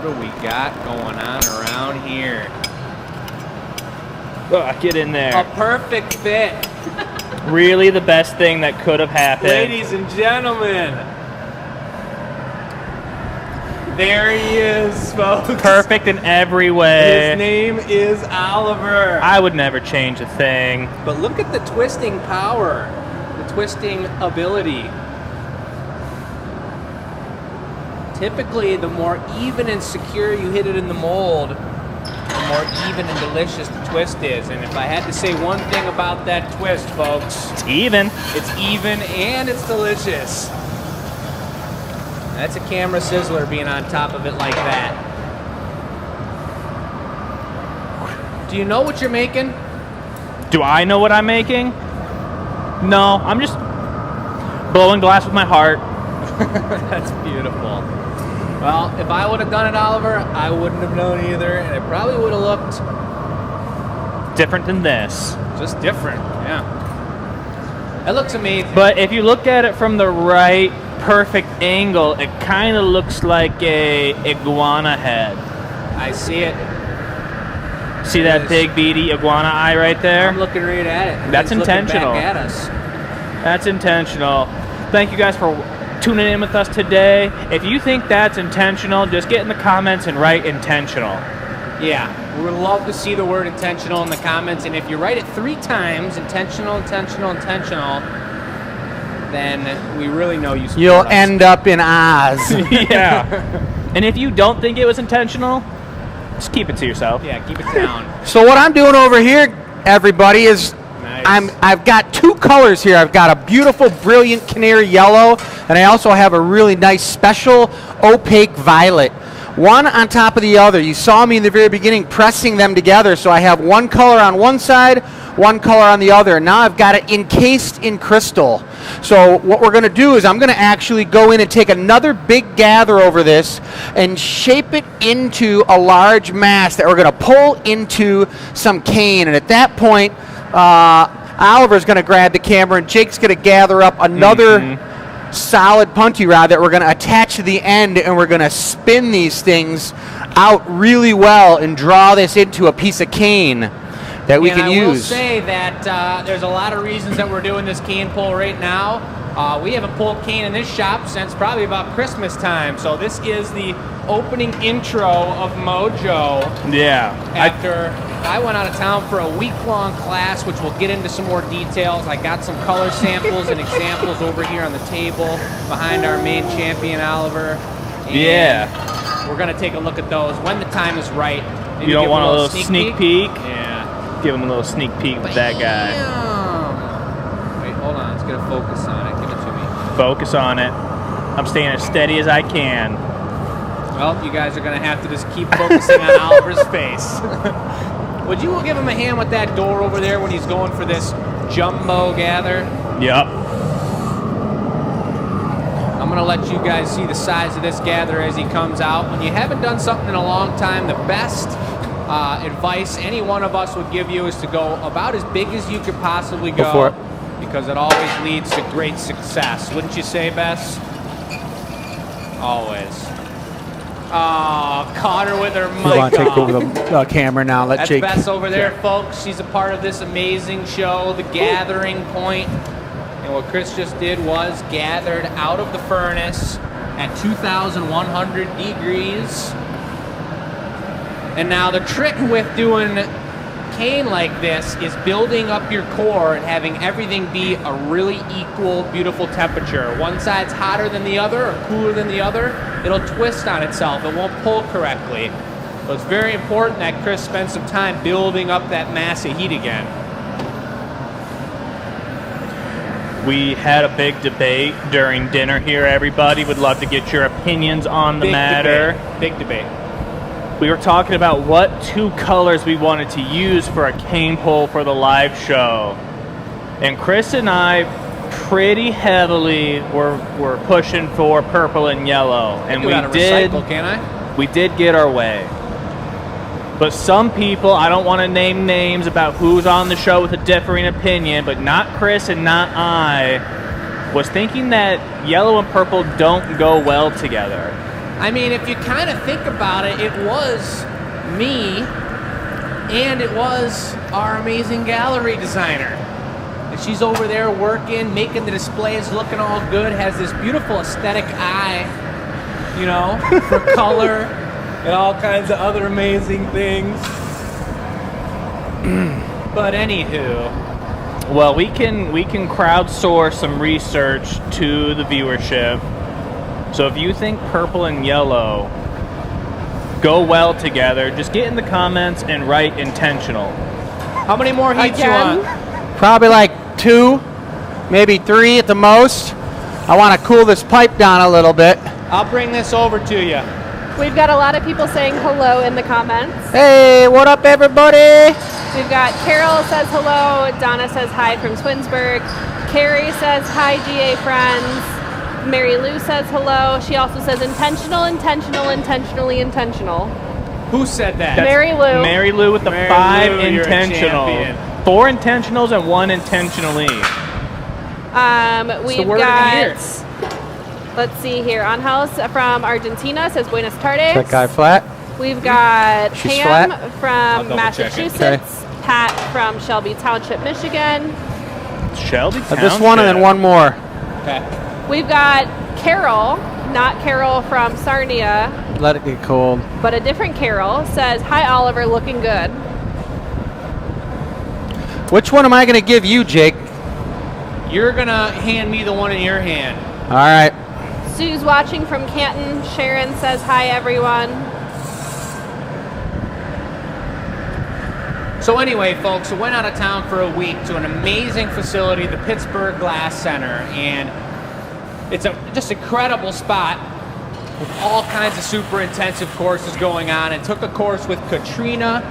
What do we got going on around here? Get in there. A perfect fit. Really the best thing that could have happened. Ladies and gentlemen. There he is, folks. Perfect in every way. His name is Oliver. I would never change a thing. But look at the twisting power, the twisting ability. Typically, the more even and secure you hit it in the mold, the more even and delicious the twist is. And if I had to say one thing about that twist, folks, It's even. it's even and it's delicious. That's a camera sizzler being on top of it like that. Do you know what you're making? Do I know what I'm making? No, I'm just blowing glass with my heart. That's beautiful. Well, if I would have done it, Oliver, I wouldn't have known either, and it probably would have looked Different than this. just different. Yeah. That looks amazing. But if you look at it from the right, perfect angle, it kind of looks like a iguana head. I see it. See It that is. big beady iguana eye right there? I'm looking right at it. That's It's looking intentional. back at us. That's intentional. Thank you guys for tuning in with us today. If you think that's intentional, just get in the comments and write intentional. Yeah, we would love to see the word intentional in the comments, and if you write it 3 times, intentional, intentional, intentional, then we really know you support You'll us. end up in Oz. Yeah. And if you don't think it was intentional, just keep it to yourself. Yeah, keep it down. So what I'm doing over here, everybody, is Nice. I've got 2 colors here. I've got a beautiful, brilliant canary yellow, and I also have a really nice, special, opaque violet. One on top of the other. You saw me in the very beginning pressing them together, so I have one color on one side, one color on the other. Now I've got it encased in crystal. So what we're going to do is I'm going to actually go in and take another big gather over this and shape it into a large mass that we're going to pull into some cane. And at that point, Oliver's going to grab the camera and Jake's going to gather up another solid punty rod that we're going to attach to the end, and we're going to spin these things out really well and draw this into a piece of cane that we And can I will use. say that there's a lot of reasons that we're doing this cane pull right now. We haven't pulled cane in this shop since probably about Christmas time, so this is the opening intro of Mojo. Yeah. After I went out of town for a week-long class, which we'll get into some more details. I got some color samples and examples over here on the table behind our main champion, Oliver. And Yeah. we're going to take a look at those when the time is right. Maybe You don't give want them a little sneak peek? Yeah. Give him a little sneak peek with that guy. Bam! Wait, hold on. Let's get a focus on it. Give it to me. Focus on it. I'm staying as steady as I can. Well, you guys are going to have to just keep focusing on Oliver's face. Would you give him a hand with that door over there when he's going for this jumbo gather? Yep. I'm going to let you guys see the size of this gather as he comes out. When you haven't done something in a long time, the best advice any one of us would give you is to go about as big as you could possibly go. Go for it. Because it always leads to great success. Wouldn't you say, Bess? Always. Oh, caught her with her mic You want to take off. over the camera now? Let That's Jake. Bess over there, folks. She's a part of this amazing show, The Gathering Point. And what Chris just did was gathered out of the furnace at 2,100 degrees. And now the trick with doing cane like this is building up your core and having everything be a really equal, beautiful temperature. One side's hotter than the other or cooler than the other, it'll twist on itself. It won't pull correctly. So it's very important that Chris spend some time building up that mass of heat again. We had a big debate during dinner here, everybody. Would love to get your opinions on the matter. Big debate. We were talking about what 2 colors we wanted to use for a cane pull for the live show. And Chris and I pretty heavily were pushing for purple and yellow. And we did recycle, can I? we did get our way. But some people, I don't want to name names about who's on the show with a differing opinion, but not Chris and not I, was thinking that yellow and purple don't go well together. I mean, if you kind of think about it, it was me and it was our amazing gallery designer. And she's over there working, making the displays looking all good, has this beautiful aesthetic eye, you know, for color and all kinds of other amazing things. But anywho, Well, we can crowdsource some research to the viewership. So if you think purple and yellow go well together, just get in the comments and write intentional. how many more heats you Again? want? Probably like 2, maybe 3 at the most. I want to cool this pipe down a little bit. I'll bring this over to you. We've got a lot of people saying hello in the comments. Hey, what up, everybody? We've got Carol says hello. Donna says hi from Twinsburg. Carrie says hi, GA friends. Mary Lou says hello. She also says intentional, intentional, intentionally intentional. Who said that? Mary Lou. Mary Lou with the Mary 5 Lou, you're a intentional. champion. 4 intentionals and 1 intentionally. We've word of the year. got, let's see here, on house from Argentina says Buenas tardes. That guy flat. We've got She's Pam flat? from double check it. Massachusetts, Pat from Shelby Township, Michigan. Shelby This one and then one more. Okay. We've got Carol, not Carol from Sarnia, Let it get cold. but a different Carol, says, hi Oliver, looking good. Which one am I going to give you, Jake? You're gonna hand me the one in your hand. All right. Sue's watching from Canton. Sharon says, hi everyone. So anyway, folks, we went out of town for a week to an amazing facility, the Pittsburgh Glass Center, and it's a just incredible spot with all kinds of super intensive courses going on. And took a course with Katrina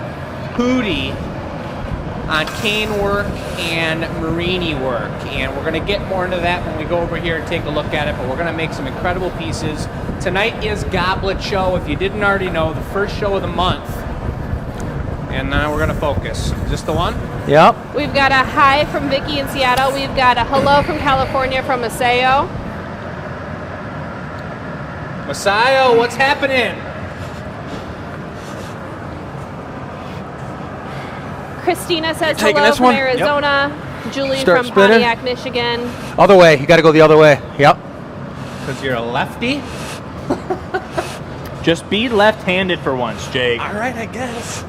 Hootie on cane work and Marini work, and we're going to get more into that when we go over here and take a look at it, but we're going to make some incredible pieces. Tonight is Goblet Show, if you didn't already know, the first show of the month, and now we're going to focus. Is this the one? Yep. We've got a hi from Vicky in Seattle. We've got a hello from California from Maseo. Masayo, what's happening? Christina says Taking hello this from one? Arizona. Julie Start from spinning. Pontiac, Michigan. Other way. You got to go the other way. Yep. Because you're a lefty? Just be left-handed for once, Jake. All right, I guess.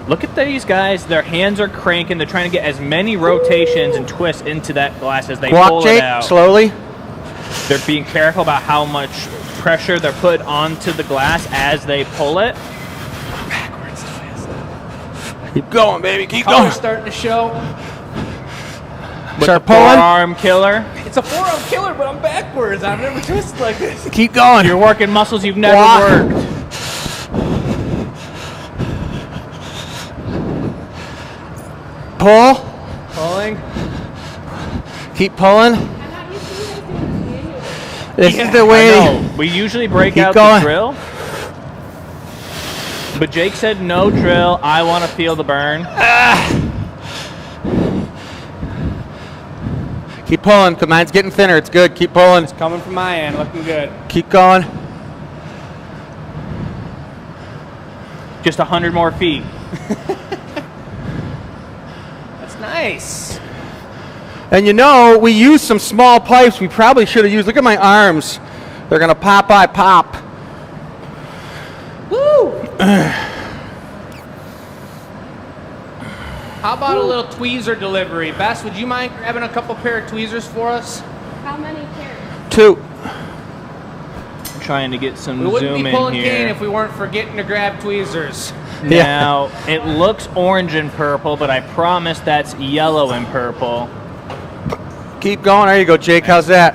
Look at these guys. Their hands are cranking. They're trying to get as many rotations and twists into that glass as they Walk, pull Jake, it out. slowly. They're being careful about how much pressure they're put onto the glass as they pull it. Backwards twist. Keep going, baby. Keep Color's going. starting to show. With Start the pulling. forearm killer. It's a forearm killer, but I'm backwards. I've never twisted like this. Keep going. You're working muscles you've never Walk. worked. Pull. Pulling. Keep pulling. This is the way. I know. We usually break Keep out going. the drill. But Jake said no drill. I want to feel the burn. Keep pulling. Cause mine's getting thinner. It's good. Keep pulling. Coming from my end, looking good. Keep going. Just 100 more feet. That's nice. And you know, we used some small pipes. We probably should have used. Look at my arms. They're gonna pop. I pop. Woo! How about a little tweezer delivery? Bess, would you mind grabbing a couple pair of tweezers for us? How many pairs? 2. I'm trying to get some We wouldn't zoom be in pulling cane here. if we weren't forgetting to grab tweezers. Now, it looks orange and purple, but I promise that's yellow and purple. Keep going. There you go, Jake. How's that?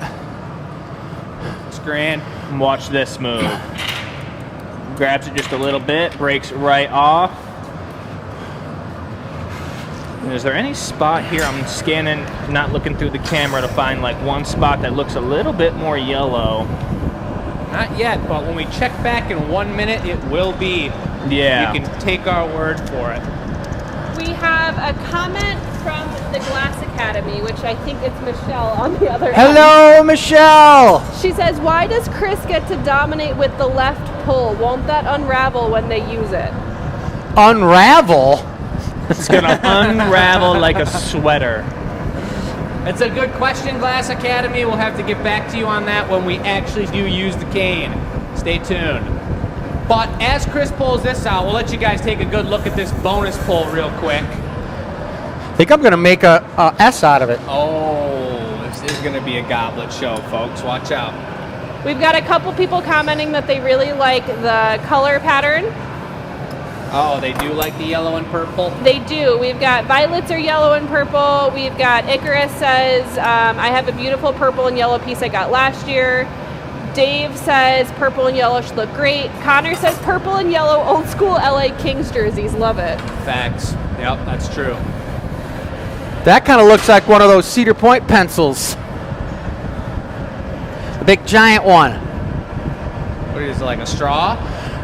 It's grand. And watch this move. Grabs it just a little bit, breaks right off. And is there any spot here? I'm scanning, not looking through the camera to find like one spot that looks a little bit more yellow. Not yet, but when we check back in 1 minute, it will be. Yeah. You can take our word for it. We have a comment from the Glass Academy, which I think it's Michelle on the other end. Hello, Michelle. She says, why does Chris get to dominate with the left pull? Won't that unravel when they use it? Unravel? It's gonna unravel like a sweater. It's a good question, Glass Academy. We'll have to get back to you on that when we actually do use the cane. Stay tuned. But as Chris pulls this out, we'll let you guys take a good look at this bonus pull real quick. I think I'm going to make a S out of it. Oh, this is going to be a goblet show, folks. Watch out. We've got a couple people commenting that they really like the color pattern. Oh, they do like the yellow and purple? They do. We've got violets are yellow and purple. We've got Icarus says, I have a beautiful purple and yellow piece I got last year. Dave says purple and yellow should look great. Connor says purple and yellow old school LA Kings jerseys. Love it. Facts. Yep, that's true. That kind of looks like one of those Cedar Point pencils. A big giant one. What is it, like a straw?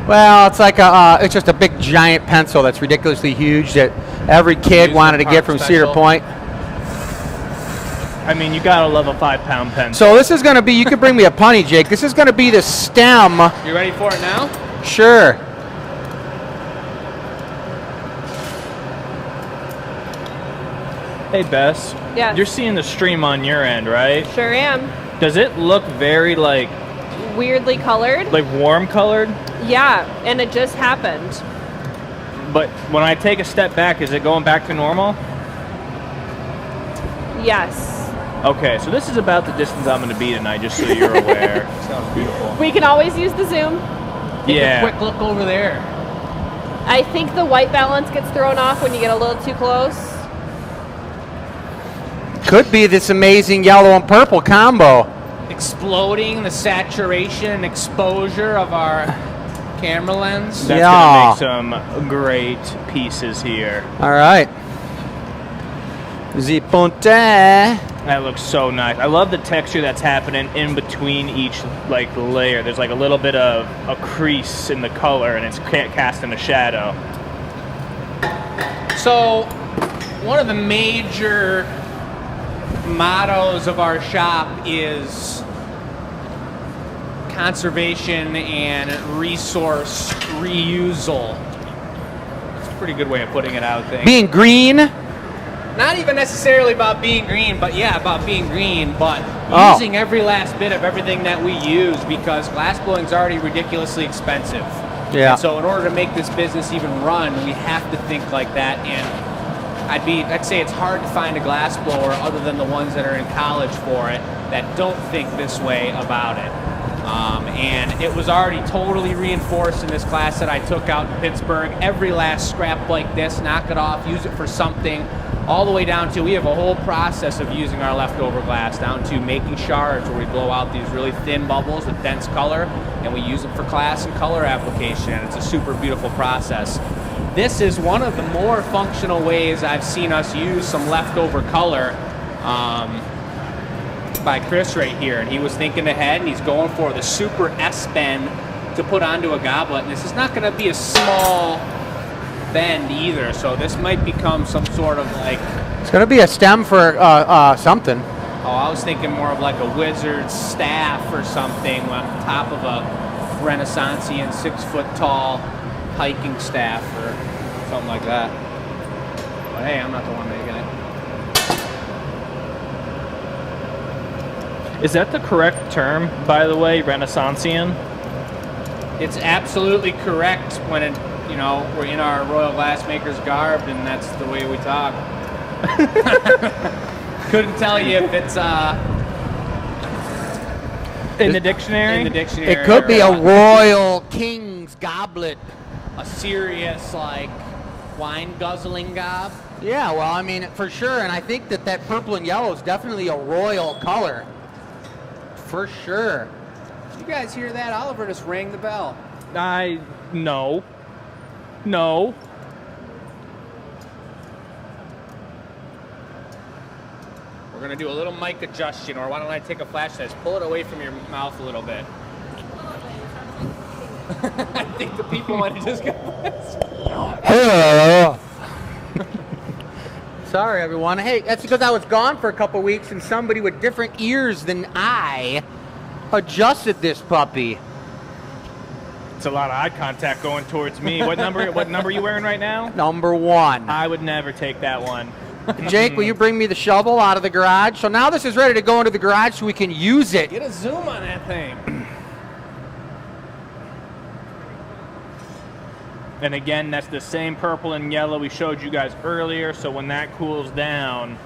Well, it's like it's just a big giant pencil that's ridiculously huge that every kid Use wanted the to get park from Cedar special. Point. I mean, you gotta love a 5-pound pencil. So this is going to be, you can bring me a punny, Jake. This is going to be the stem. You ready for it now? Sure. Hey, Bess. Yes. You're seeing the stream on your end, right? Sure am. Does it look very like Weirdly colored. warm colored? Yeah, and it just happened. But when I take a step back, is it going back to normal? Yes. Okay, so this is about the distance I'm going to be tonight, just so you're aware. Sounds beautiful. We can always use the zoom. Take Yeah. a quick look over there. I think the white balance gets thrown off when you get a little too close. Could be this amazing yellow and purple combo. Exploding the saturation and exposure of our camera lens. That's Yeah. going to make some great pieces here. All right. The ponte. That looks so nice. I love the texture that's happening in between each layer. There's like a little bit of a crease in the color, and it's casting a shadow. So, one of the major mottos of our shop is conservation and resource reusal. It's a pretty good way of putting it, I would think. Being green. Not even necessarily about being green, but yeah, about being green, but Oh. using every last bit of everything that we use, because glass blowing is already ridiculously expensive. Yeah. And so in order to make this business even run, we have to think like that. And I'd say it's hard to find a glass blower other than the ones that are in college for it that don't think this way about it. And it was already totally reinforced in this class that I took out in Pittsburgh. Every last scrap like this, knock it off, use it for something, all the way down to, we have a whole process of using our leftover glass, down to making shards where we blow out these really thin bubbles with dense color, and we use them for class and color application. It's a super beautiful process. This is one of the more functional ways I've seen us use some leftover color by Chris right here. And he was thinking ahead, and he's going for the super S bend to put onto a goblet. And this is not going to be a small bend either, so this might become some sort of like, It's going to be a stem for something. oh, I was thinking more of like a wizard's staff or something on top of a Renaissanceian 6-foot-tall hiking staff or something like that. But hey, I'm not the one making it. Is that the correct term, by the way, Renaissanceian? It's absolutely correct when it, you know, we're in our Royal Glassmaker's garb, and that's the way we talk. Couldn't tell you if it's In the dictionary? in the dictionary. It could be or a royal king's goblet. a serious like wine guzzling gob. Yeah, well, I mean, for sure. And I think that purple and yellow is definitely a royal color. For sure. Did you guys hear that? Oliver just rang the bell. No. We're gonna do a little mic adjustion, or why don't I take a flashlight? Pull it away from your mouth a little bit. I think the people might have just got this. Sorry, everyone. Hey, that's because I was gone for a couple weeks and somebody with different ears than I adjusted this puppy. It's a lot of eye contact going towards me. What number are you wearing right now? Number 1. I would never take that one. Jake, will you bring me the shovel out of the garage? So now this is ready to go into the garage so we can use it. Get a zoom on that thing. And again, that's the same purple and yellow we showed you guys earlier. So when that cools down,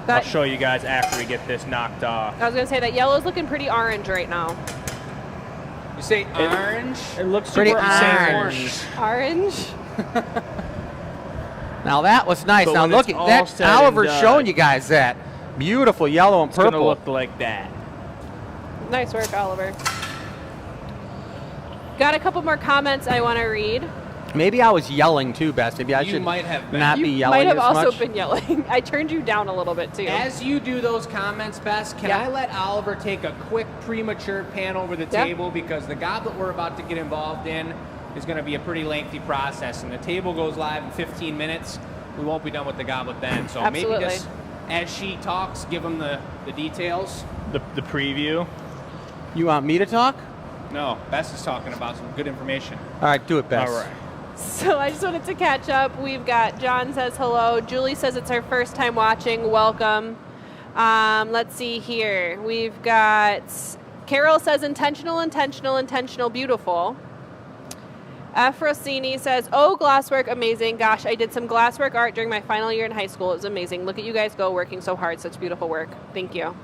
I'll show you guys after we get this knocked off. I was going to say that yellow's looking pretty orange right now. You say orange? It looks Pretty super orange. Orange? Now that was nice. But Now when look it's at all that. said and Oliver's done, showing you guys that. Beautiful yellow and It's going to purple. look like that. Nice work, Oliver. Got a couple more comments I want to read. Maybe I was yelling too, Bess. Maybe I You should might have been. not be You yelling might have as also much. been yelling. I turned you down a little bit too. As you do those comments, Bess, can Yeah. I let Oliver take a quick premature pan over the Yeah. table? Because the goblet we're about to get involved in is going to be a pretty lengthy process. And the table goes live in 15 minutes. We won't be done with the goblet then. So Absolutely. maybe just, as she talks, give him the details. The preview. You want me to talk? No, Bess is talking about some good information. All right, do it, Bess. All right. So I just wanted to catch up. We've got John says hello. Julie says it's her first time watching. Welcome. Let's see here. We've got Carol says intentional, beautiful. Afrosini says, oh, glasswork, amazing. Gosh, I did some glasswork art during my final year in high school. It was amazing. Look at you guys go working so hard. Such beautiful work. Thank you.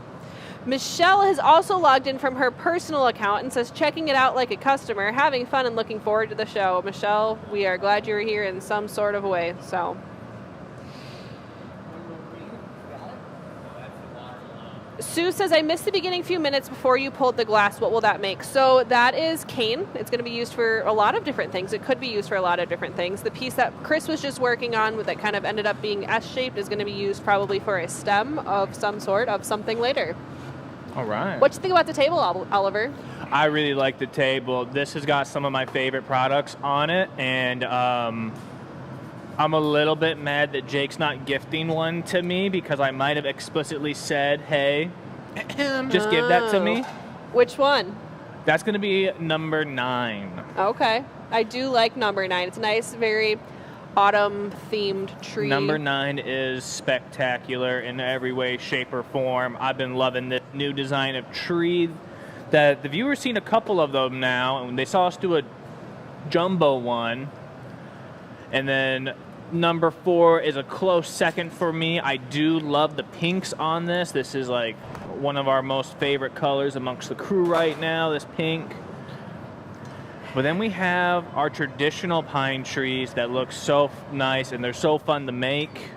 Michelle has also logged in from her personal account and says, checking it out like a customer, having fun and looking forward to the show. Michelle, we are glad you're here in some sort of way. So, Sue says, I missed the beginning few minutes before you pulled the glass. What will that make? So that is cane. It's going to be used for a lot of different things. It could be used for a lot of different things. The piece that Chris was just working on that kind of ended up being S-shaped is going to be used probably for a stem of some sort of something later. All right. What do you think about the table, Oliver? I really like the table. This has got some of my favorite products on it, and I'm a little bit mad that Jake's not gifting one to me because I might have explicitly said, hey, just give that to me. Which one? That's going to be number 9. Okay. I do like number 9. It's nice, very autumn-themed tree. Number 9 is spectacular in every way, shape, or form. I've been loving this new design of tree. That the viewers seen a couple of them now, and they saw us do a jumbo one. And then number 4 is a close second for me. I do love the pinks on this. This is like one of our most favorite colors amongst the crew right now, this pink. But then we have our traditional pine trees that look so nice, and they're so fun to make.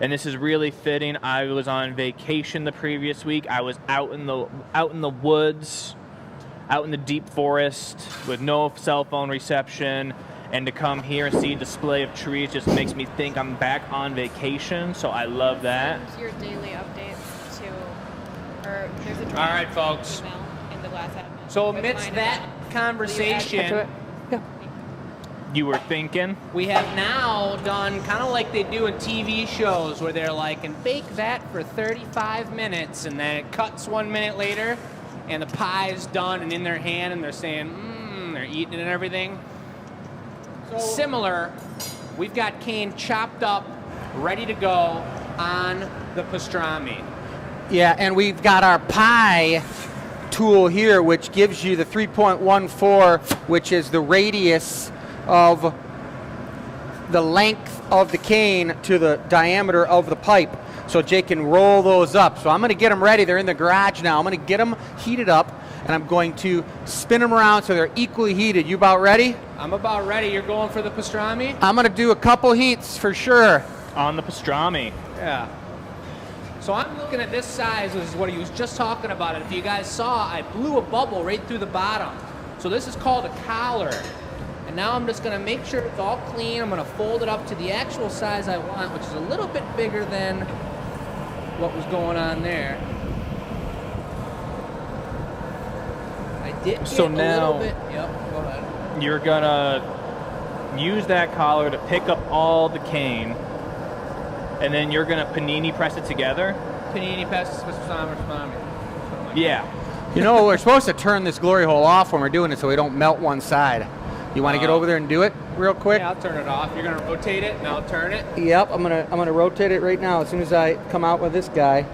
And this is really fitting. I was on vacation the previous week. I was out in the woods, out in the deep forest with no cell phone reception. And to come here and see a display of trees just makes me think I'm back on vacation. So I love that. Your daily updates to, or there's a All right, folks. email in the glass admin. So with amidst mine that and To conversation, it. You were thinking? we have now done kind of like they do in TV shows where they're like, and bake that for 35 minutes, and then it cuts 1 minute later, and the pie's done and in their hand, and they're saying, they're eating it and everything. Similar, we've got cane chopped up, ready to go on the pastrami. Yeah, and we've got our pie tool here, which gives you the 3.14, which is the radius of the length of the cane to the diameter of the pipe. So Jake can roll those up. So I'm going to get them ready. They're in the garage now. I'm going to get them heated up, and I'm going to spin them around so they're equally heated. You about ready? I'm about ready. You're going for the pastrami? I'm going to do a couple heats for sure. On the pastrami. Yeah. So I'm looking at this size, this is what he was just talking about. And if you guys saw, I blew a bubble right through the bottom. So this is called a collar. And now I'm just going to make sure it's all clean. I'm going to fold it up to the actual size I want, which is a little bit bigger than what was going on there. I did get So a now- little bit. Yep, go ahead. You're gonna use that collar to pick up all the cane, and then you're gonna panini press it together. Panini press. Yeah. You know, we're supposed to turn this glory hole off when we're doing it so we don't melt one side. You want to get over there and do it real quick? Yeah, I'll turn it off. You're gonna rotate it, and I'll turn it. Yep, I'm gonna rotate it right now as soon as I come out with this guy.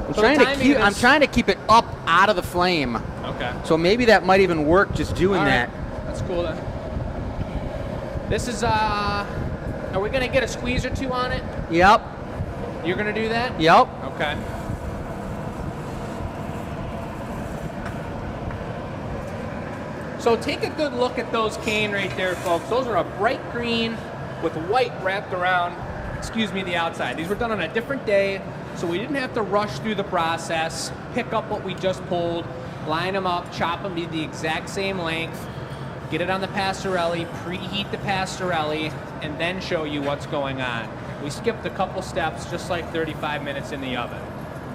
I'm trying to keep it up out of the flame. Okay. So maybe that might even work just doing that. That's cool then. This is are we gonna get a squeeze or two on it? Yep. You're gonna do that? Yep. Okay. So take a good look at those cane right there, folks. Those are a bright green with white wrapped around, the outside. These were done on a different day, so we didn't have to rush through the process, pick up what we just pulled, line them up, chop them to the exact same length, get it on the passerelli, preheat the passerelli, and then show you what's going on. We skipped a couple steps, just like 35 minutes in the oven.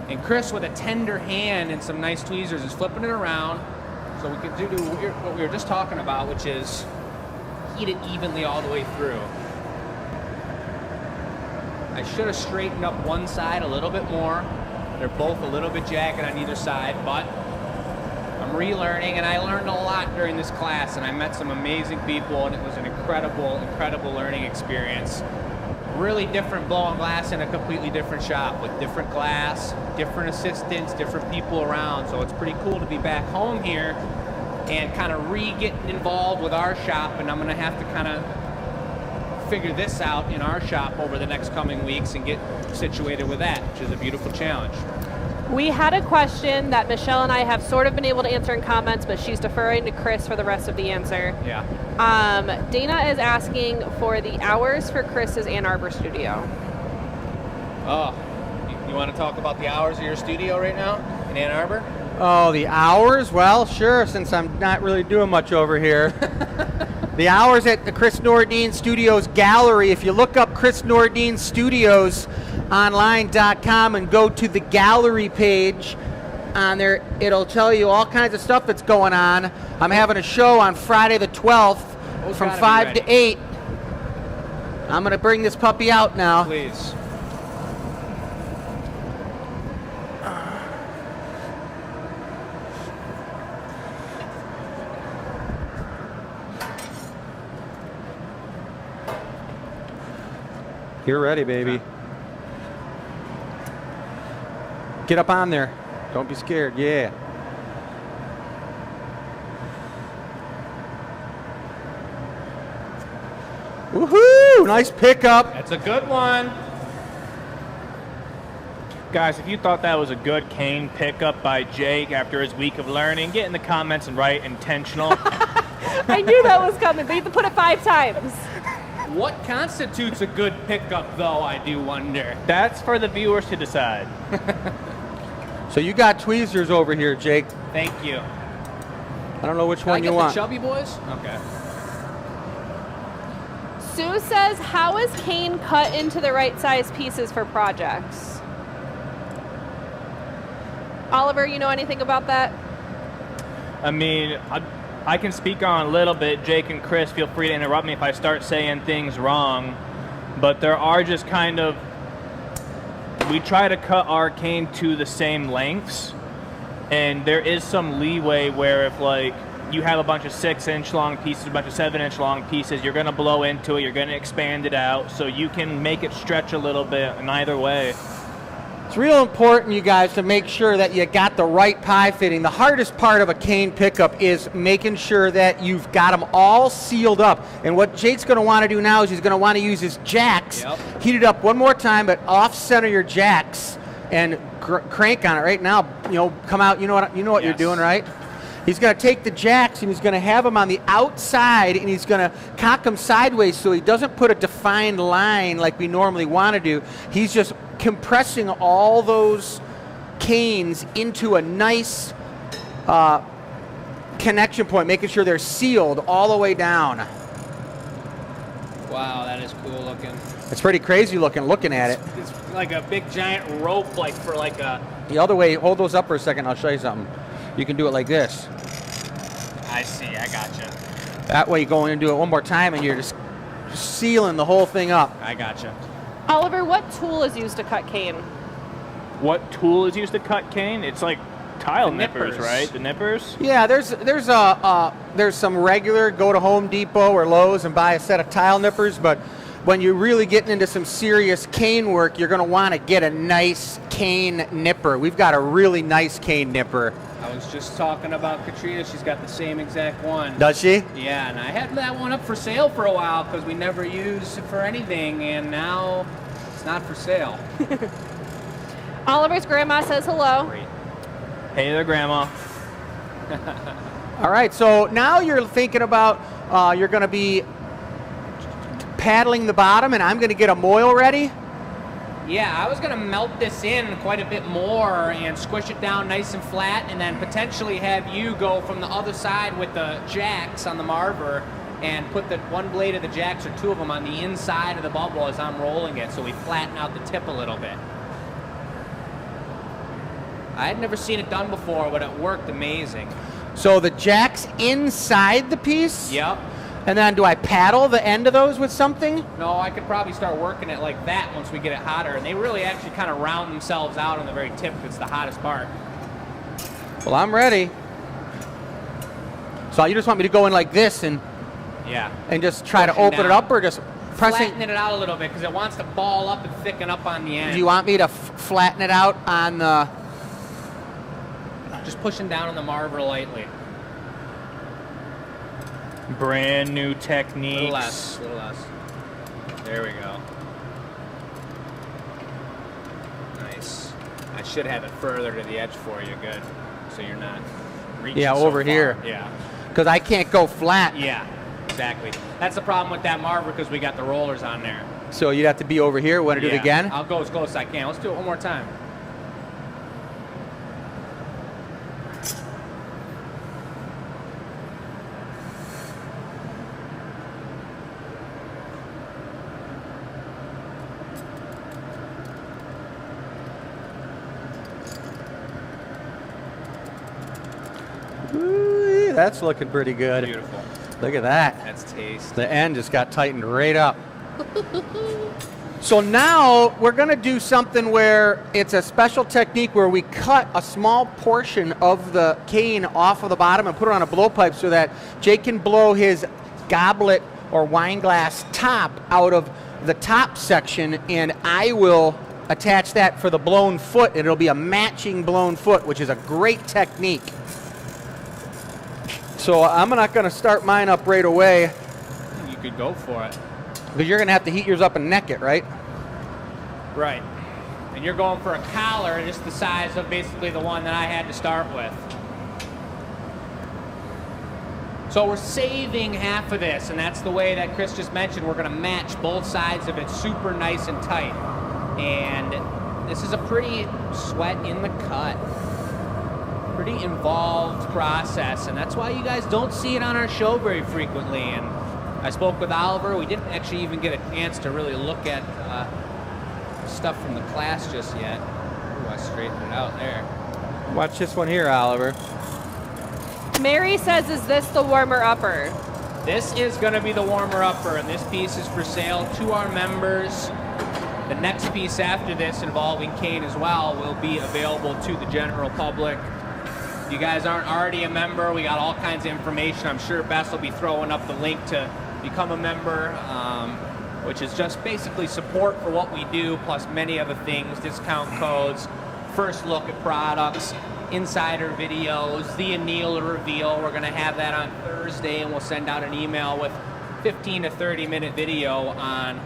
And Chris, with a tender hand and some nice tweezers, is flipping it around so we can do what we were just talking about, which is heat it evenly all the way through. I should have straightened up one side a little bit more. They're both a little bit jagged on either side, but I'm relearning, and I learned a lot during this class, and I met some amazing people, and it was an incredible, incredible learning experience. Really different blowing glass in a completely different shop with different glass, different assistants, different people around. So it's pretty cool to be back home here and kind of getting involved with our shop, and I'm going to have to kind of figure this out in our shop over the next coming weeks and get situated with that, which is a beautiful challenge. We had a question that Michelle and I have sort of been able to answer in comments, but she's deferring to Chris for the rest of the answer. Yeah. Dana is asking for the hours for Chris's Ann Arbor studio. Oh, you want to talk about the hours of your studio right now in Ann Arbor? Oh, the hours? Well, sure, since I'm not really doing much over here. The hours at the Chris Nordine Studios Gallery, if you look up Chris Nordine Studios online.com and go to the gallery page on there, it'll tell you all kinds of stuff that's going on. I'm having a show on Friday the 12th from 5 to 8. I'm going to bring this puppy out now. Please. You're ready, baby. Get up on there. Don't be scared. Yeah. Woohoo! Nice pickup. That's a good one. Guys, if you thought that was a good cane pickup by Jake after his week of learning, get in the comments and write intentional. I knew that was coming. They had to put it 5 times. What constitutes a good pickup, though, I do wonder. That's for the viewers to decide. So you got tweezers over here, Jake. Thank you. I don't know which one you Can I get want. the chubby boys? Okay. Sue says, how is cane cut into the right size pieces for projects? Oliver, you know anything about that? I mean, I can speak on a little bit. Jake and Chris, feel free to interrupt me if I start saying things wrong. But there are just kind of, we try to cut our cane to the same lengths. And there is some leeway where if like you have a bunch of 6-inch long pieces, a bunch of 7-inch long pieces, you're going to blow into it, you're going to expand it out. So you can make it stretch a little bit in either way. It's real important, you guys, to make sure that you got the right pie fitting. The hardest part of a cane pickup is making sure that you've got them all sealed up. And what Jake's going to want to do now is he's going to want to use his jacks, heat it up one more time, but off-center your jacks and crank on it right now. You know, come out. You know what you're doing, right? He's going to take the jacks and he's going to have them on the outside and he's going to cock them sideways so he doesn't put a defined line like we normally want to do. He's just compressing all those canes into a nice connection point, making sure they're sealed all the way down. Wow, that is cool looking. It's pretty crazy looking at it. It's like a big giant rope, like for like a... The other way, hold those up for a second, I'll show you something. You can do it like this. I see, I gotcha. That way you go in and do it one more time and you're just sealing the whole thing up. I gotcha. Oliver, what tool is used to cut cane? What tool is used to cut cane? It's like tile The nippers, nippers. right? The nippers? Yeah, there's some regular, go to Home Depot or Lowe's and buy a set of tile nippers, but when you're really getting into some serious cane work, you're going to want to get a nice cane nipper. We've got a really nice cane nipper. I was just talking about Katrina. She's got the same exact one. Does she? Yeah, and I had that one up for sale for a while because we never used it for anything, and now it's not for sale. Oliver's grandma says hello. Great. Hey there, Grandma. All right, so now you're thinking about you're going to be paddling the bottom, and I'm going to get a moil ready. Yeah, I was going to melt this in quite a bit more and squish it down nice and flat, and then potentially have you go from the other side with the jacks on the marver and put the one blade of the jacks or two of them on the inside of the bubble as I'm rolling it, so we flatten out the tip a little bit. I had never seen it done before, but it worked amazing. So the jack's inside the piece? Yep. And then do I paddle the end of those with something? No, I could probably start working it like that once we get it hotter, and they really actually kind of round themselves out on the very tip. It's the hottest part. Well, I'm ready. So you just want me to go in like this and Yeah. just try to Pushing open it down. up, or just pressing? Flattening it out a little bit because it wants to ball up and thicken up on the end. Do you want me to flatten it out on the... Just pushing down on the marver lightly. Brand new A techniques. little less, a little less. There we go. Nice. I should have it further to the edge for you, good. So you're not reaching Yeah, so over far. here. Yeah. Because I can't go flat. Yeah, exactly. That's the problem with that marver because we got the rollers on there. So you'd have to be over here. Want to do it Yeah. again? I'll go as close as I can. Let's do it one more time. Ooh, that's looking pretty good. Beautiful. Look at that. That's taste. The end just got tightened right up. So now we're going to do something where it's a special technique where we cut a small portion of the cane off of the bottom and put it on a blowpipe so that Jake can blow his goblet or wine glass top out of the top section, and I will attach that for the blown foot, and it'll be a matching blown foot, which is a great technique. So I'm not going to start mine up right away You could go for it. because you're going to have to heat yours up and neck it, right? Right. And you're going for a collar just the size of basically the one that I had to start with. So we're saving half of this, and that's the way that Chris just mentioned. We're going to match both sides of it super nice and tight. And this is a pretty sweat in the cut, pretty involved process, and that's why you guys don't see it on our show very frequently. And I spoke with Oliver. We didn't actually even get a chance to really look at stuff from the class just yet. Ooh, I straightened it out there. Watch this one here, Oliver. Mary says, is this the warmer upper? This is going to be the warmer upper, and this piece is for sale to our members. The next piece after this, involving cane as well, will be available to the general public. If you guys aren't already a member, we got all kinds of information. I'm sure Bess will be throwing up the link to become a member, which is just basically support for what we do, plus many other things, discount codes, first look at products, insider videos, the anneal reveal. We're going to have that on Thursday, and we'll send out an email with 15 to 30 minute video on,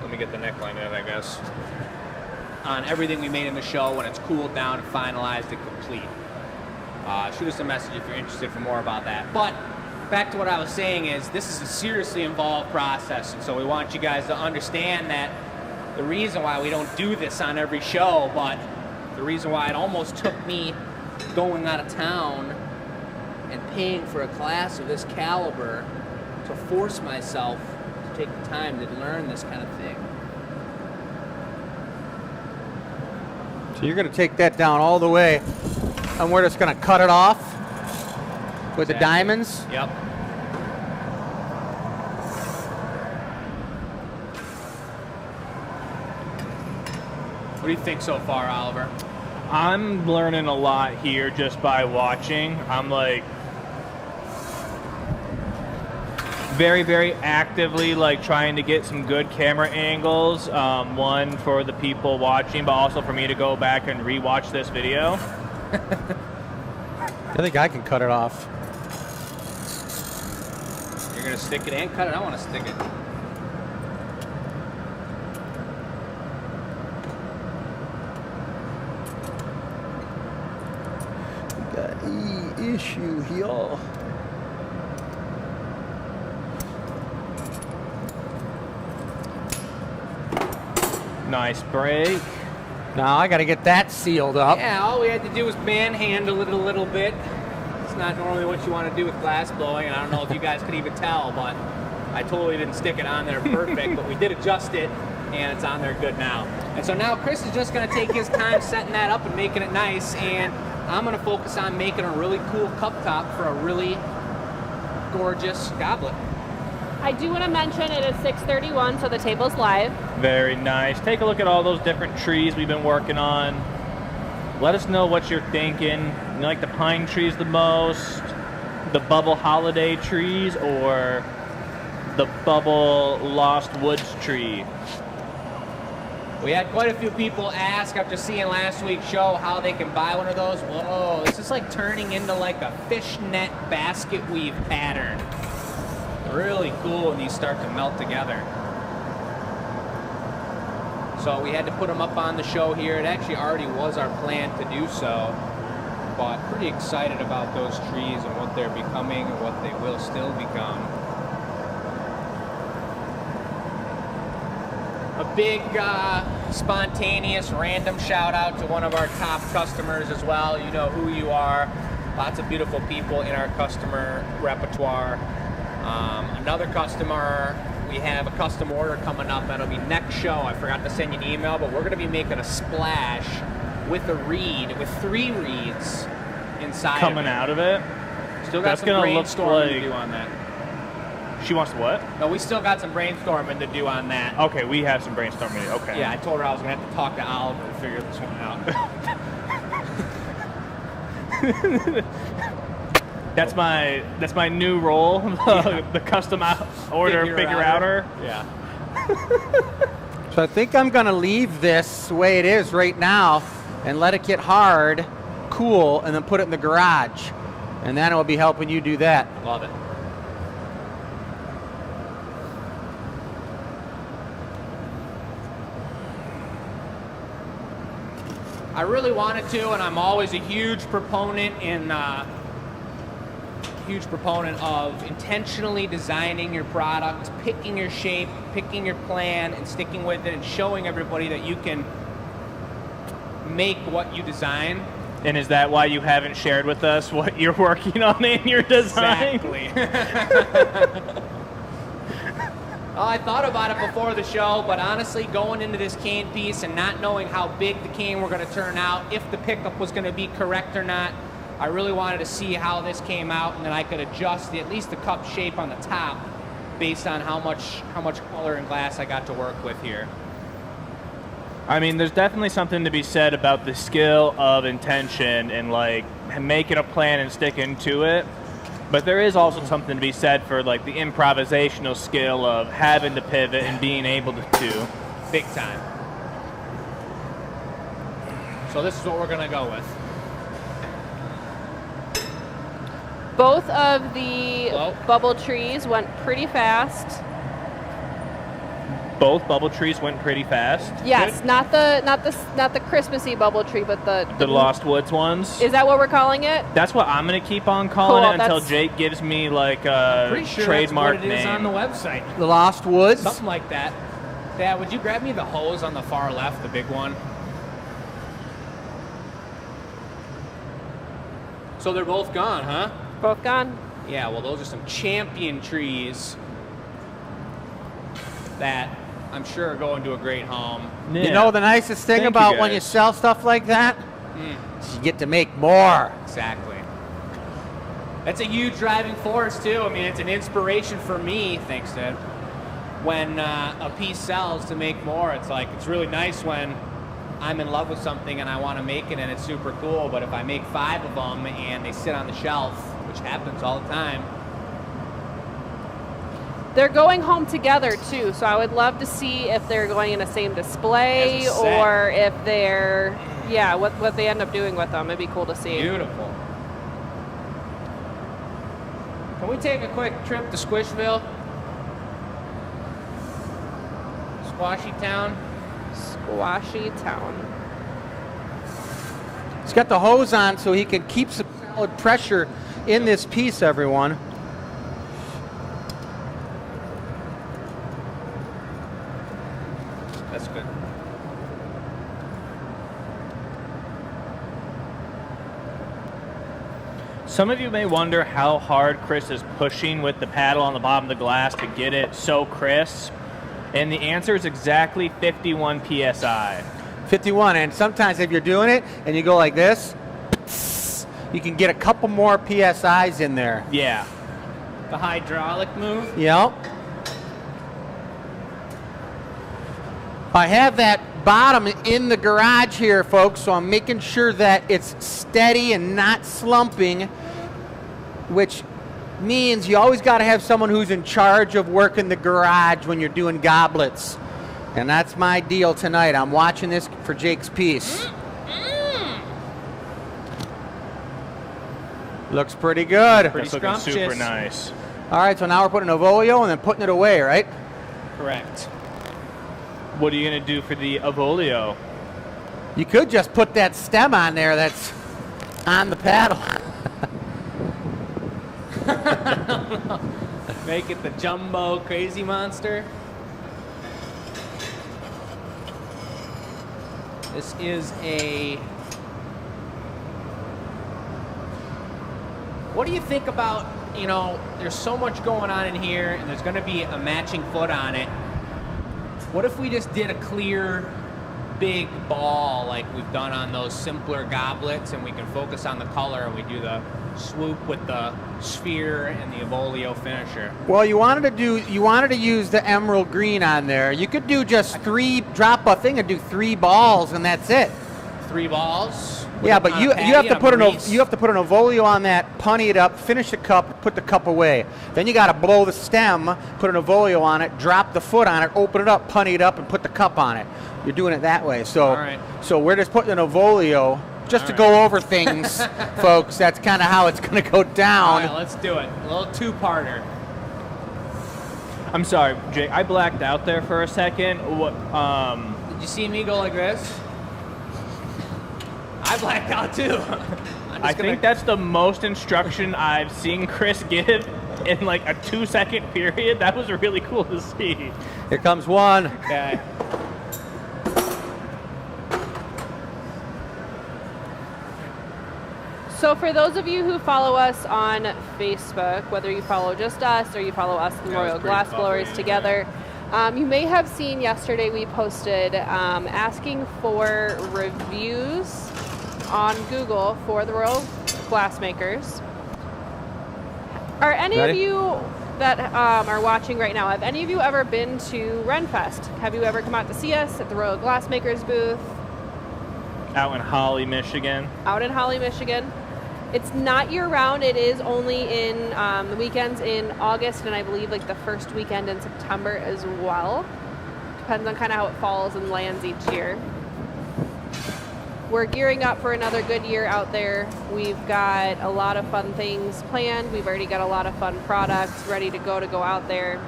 let me get the neckline in, I guess, on everything we made in the show when it's cooled down and finalized and complete. Shoot us a message if you're interested for more about that. But back to what I was saying is this is a seriously involved process, and so we want you guys to understand that the reason why we don't do this on every show, but the reason why it almost took me going out of town and paying for a class of this caliber to force myself to take the time to learn this kind of thing. So you're going to take that down all the way, and we're just going to cut it off with the Exactly. diamonds. Yep. do you think so far, Oliver? I'm learning a lot here just by watching. I'm like very, very actively like trying to get some good camera angles. One for the people watching, but also for me to go back and rewatch this video. I think I can cut it off. You're gonna stick it and cut it? I want to stick it. Got issue here. Nice break. Now I got to get that sealed up. Yeah, all we had to do was manhandle it a little bit. It's not normally what you want to do with glass blowing, and I don't know if you guys could even tell, but I totally didn't stick it on there perfect, but we did adjust it, and it's on there good now. And so now Chris is just going to take his time setting that up and making it nice, and I'm going to focus on making a really cool cup top for a really gorgeous goblet. I do want to mention it is 6:31, so the table's live. Very nice. Take a look at all those different trees we've been working on. Let us know what you're thinking. You like the pine trees the most, the bubble holiday trees, or the bubble lost woods tree? We had quite a few people ask after seeing last week's show how they can buy one of those. Whoa, this is like turning into like a fishnet basket weave pattern. Really cool when these start to melt together. So we had to put them up on the show here. It actually already was our plan to do so, but pretty excited about those trees and what they're becoming and what they will still become. A big spontaneous random shout out to one of our top customers as well. You know who you are. Lots of beautiful people in our customer repertoire. Another customer, we have a custom order coming up that'll be next show. I forgot to send you an email, but we're going to be making a splash with a reed, with 3 reeds inside Coming out of it? Still got That's some gonna look brainstorming to like- do on that. She wants what? No, we still got some brainstorming to do on that. Okay, we have some brainstorming. Okay. Yeah, I told her I was going to have to talk to Oliver to figure this one out. That's my new role, the custom figure outer. Yeah. So I think I'm going to leave this the way it is right now and let it get hard, cool, and then put it in the garage. And then it will be helping you do that. Love it. I really wanted to, and I'm always a huge proponent of intentionally designing your product, picking your shape, picking your plan, and sticking with it, and showing everybody that you can make what you design. And is that why you haven't shared with us what you're working on in your design? Exactly. Well, I thought about it before the show, but honestly, going into this cane piece and not knowing how big the cane were going to turn out, if the pickup was going to be correct or not, I really wanted to see how this came out, and then I could adjust at least the cup shape on the top based on how much color and glass I got to work with here. I mean, there's definitely something to be said about the skill of intention and like making a plan and sticking to it. But there is also something to be said for like the improvisational skill of having to pivot and being able to do. Big time. So this is what we're going to go with. Both of the Hello? bubble trees went pretty fast. Both bubble trees went pretty fast. Yes, Good. not the Christmassy bubble tree, but The Lost Woods ones. Is that what we're calling it? That's what I'm gonna keep on calling Cool, it until that's- Jake gives me like a Pretty sure trademark that's what it is name. on the website. The Lost Woods. Something like that. Dad, would you grab me the hose on the far left, the big one? So they're both gone, huh? Both gone. Yeah, well, those are some champion trees that I'm sure are going to a great home. Yeah. You know the nicest thing Thank you, about when you guys. sell stuff like that? Is you get to make more. Exactly. That's a huge driving force, too. I mean, it's an inspiration for me, thanks to when a piece sells to make more. It's like, it's really nice when I'm in love with something and I want to make it and it's super cool, but if I make 5 of them and they sit on the shelf, which happens all the time. They're going home together too, so I would love to see if they're going in the same display As a set. or if they're, what they end up doing with them. It'd be cool to see. Beautiful. Can we take a quick trip to Squishville? Squashy Town? Squashy Town. He's got the hose on so he can keep some solid pressure in this piece, everyone. That's good. Some of you may wonder how hard Chris is pushing with the paddle on the bottom of the glass to get it so crisp. And the answer is exactly 51 PSI. 51, and sometimes if you're doing it and you go like this, you can get a couple more PSIs in there. Yeah. The hydraulic move. Yep. I have that bottom in the garage here, folks, so I'm making sure that it's steady and not slumping, which means you always got to have someone who's in charge of working the garage when you're doing goblets. And that's my deal tonight. I'm watching this for Jake's piece. Looks pretty good. Pretty That's looking super scrumptious. nice. All right, so now we're putting Avolio and then putting it away, right? Correct. What are you going to do for the Avolio? You could just put that stem on there that's on the paddle. Make it the jumbo crazy monster. This is a... What do you think about, there's so much going on in here and there's going to be a matching foot on it. What if we just did a clear, big ball like we've done on those simpler goblets and we can focus on the color and we do the swoop with the sphere and the Avolio finisher? Well, you wanted to use the emerald green on there. You could do just drop a thing and do 3 balls and that's it. 3 balls? Yeah, but you have to put an Avolio on that, punny it up, finish the cup, put the cup away. Then you got to blow the stem, put an Avolio on it, drop the foot on it, open it up, punny it up, and put the cup on it. You're doing it that way. So, All right. So we're just putting an Avolio just to go over things, folks. That's kind of how it's going to go down. All right, let's do it. A little 2-parter. I'm sorry, Jake. I blacked out there for a second. What? Did you see me go like this? I blacked out too. I think that's the most instruction I've seen Chris give in like a 2-second period. That was really cool to see. Here comes one. Okay. So for those of you who follow us on Facebook, whether you follow just us or you follow us and Royal Glass Blowers together, you may have seen yesterday we posted asking for reviews on Google for the Royal Glassmakers. Are any of you that are watching right now, have any of you ever been to Renfest? Have you ever come out to see us at the Royal Glassmakers booth? Out in Holly, Michigan. Out in Holly, Michigan. It's not year-round. It is only in the weekends in August and I believe like the first weekend in September as well. Depends on kind of how it falls and lands each year. We're gearing up for another good year out there. We've got a lot of fun things planned. We've already got a lot of fun products ready to go out there.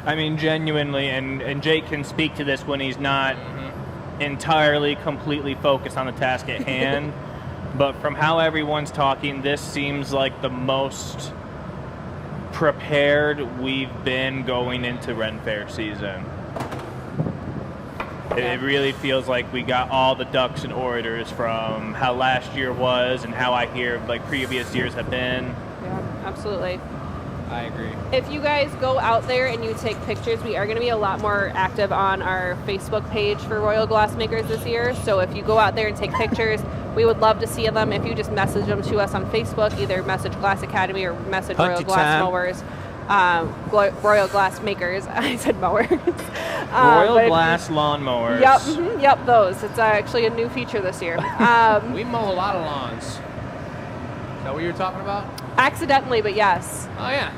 I mean, genuinely, and Jake can speak to this when he's not entirely, completely focused on the task at hand. But from how everyone's talking, this seems like the most prepared we've been going into Ren Fair season. It really feels like we got all the ducks in orders from how last year was and how I hear like previous years have been. Yeah, absolutely. I agree. If you guys go out there and you take pictures, we are going to be a lot more active on our Facebook page for Royal Glassmakers this year. So if you go out there and take pictures, we would love to see them. If you just message them to us on Facebook, either message Glass Academy or message Hunty Royal Glass time. Mowers, Royal Glass makers. I said mowers. Royal Glass lawnmowers. Yep, yep, those. It's actually a new feature this year. We mow a lot of lawns. Is that what you were talking about? Accidentally, but yes. Oh, yeah.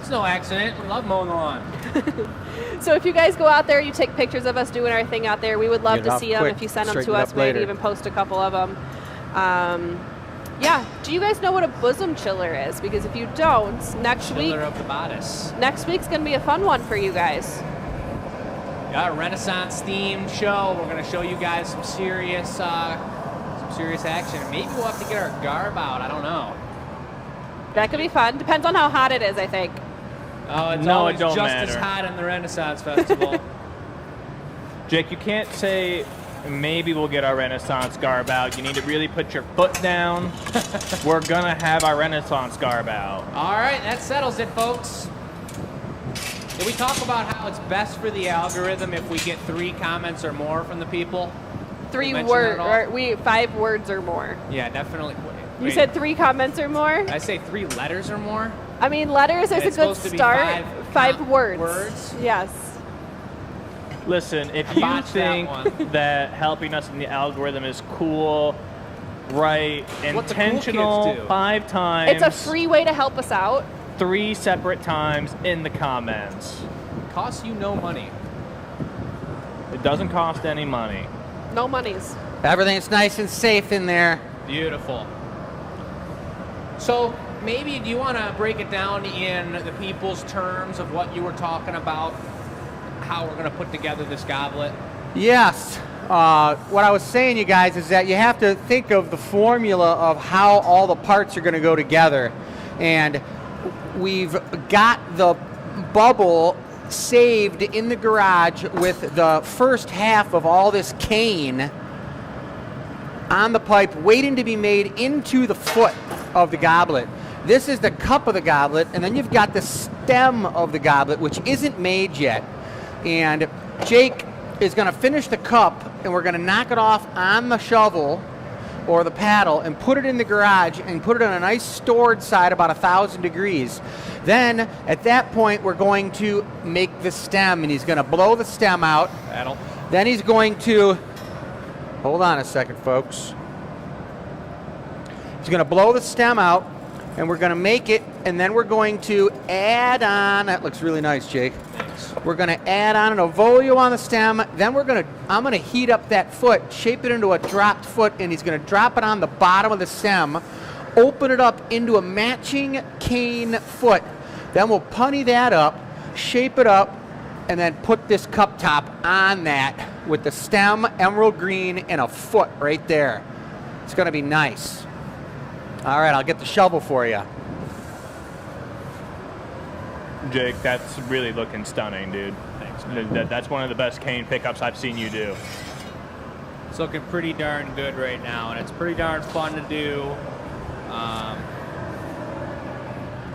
It's no accident. We love mowing the lawn. So if you guys go out there, you take pictures of us doing our thing out there, we would love to see them. If you send them to us, maybe even post a couple of them. Yeah. Do you guys know what a bosom chiller is? Because if you don't, next week... Chiller of the bodice. Next week's going to be a fun one for you guys. Got a Renaissance-themed show. We're going to show you guys some serious action. Maybe we'll have to get our garb out. I don't know. That could be fun. Depends on how hot it is, I think. Oh, it's No, always it don't just matter. as hot in the Renaissance Festival. Jake, you can't say maybe we'll get our Renaissance garb out. You need to really put your foot down. We're going to have our Renaissance garb out. All right, that settles it, folks. Did we talk about how it's best for the algorithm if we get 3 comments or more from the people? 3 mention words, that at or 5 words or more. Yeah, definitely. You Wait, said 3 comments or more? did I say 3 letters or more? I mean, letters is And a it's good supposed to be start. 5 words. words? Yes. Listen, if you Botched that think one. that helping us in the algorithm is cool, right, What the cool intentional, kids do. 5 times, It's a free way to help us out. 3 separate times in the comments. Costs you no money. It doesn't cost any money. No monies. Everything's nice and safe in there. Beautiful. So maybe do you want to break it down in the people's terms of what you were talking about, how we're going to put together this goblet? Yes. What I was saying, you guys, is that you have to think of the formula of how all the parts are going to go together. And we've got the bubble saved in the garage with the first half of all this cane on the pipe waiting to be made into the foot of the goblet. This is the cup of the goblet, and then you've got the stem of the goblet, which isn't made yet. And Jake is going to finish the cup, and we're going to knock it off on the shovel or the paddle and put it in the garage and put it on a nice stored side about 1,000 degrees. Then at that point we're going to make the stem, and he's going to blow the stem out. That'll. Then he's going to, hold on a second, folks. He's going to blow the stem out, and we're going to make it, and then we're going to add on, that looks really nice, Jake. Thanks. We're going to add on an ovolio on the stem. Then I'm going to heat up that foot, shape it into a dropped foot, and he's going to drop it on the bottom of the stem, open it up into a matching cane foot. Then we'll punny that up, shape it up, and then put this cup top on that with the stem, emerald green, and a foot right there. It's going to be nice. All right, I'll get the shovel for you. Jake, that's really looking stunning, dude. Thanks, man. That's one of the best cane pickups I've seen you do. It's looking pretty darn good right now, and it's pretty darn fun to do.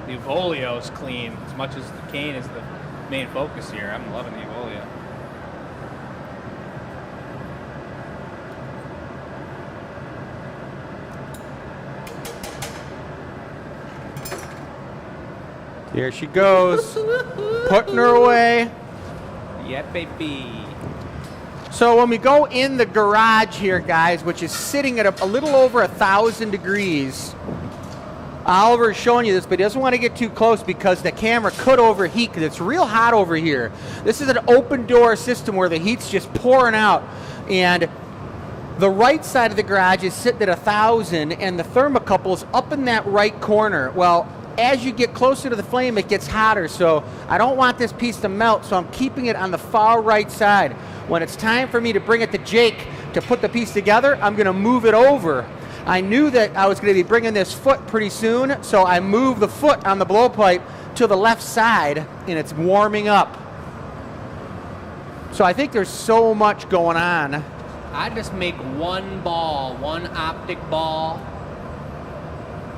The Evolio's clean, as much as the cane is the main focus here. I'm loving the Evolio. Here she goes, putting her away. Yeah, baby. So when we go in the garage here, guys, which is sitting at a little over 1,000 degrees, Oliver is showing you this, but he doesn't want to get too close because the camera could overheat because it's real hot over here. This is an open door system where the heat's just pouring out. And the right side of the garage is sitting at 1,000, and the thermocouple's up in that right corner. Well, as you get closer to the flame, it gets hotter, so I don't want this piece to melt, so I'm keeping it on the far right side. When it's time for me to bring it to Jake to put the piece together, I'm going to move it over. I knew that I was going to be bringing this foot pretty soon, so I moved the foot on the blowpipe to the left side, and it's warming up. So I think there's so much going on. I just make one ball, one optic ball.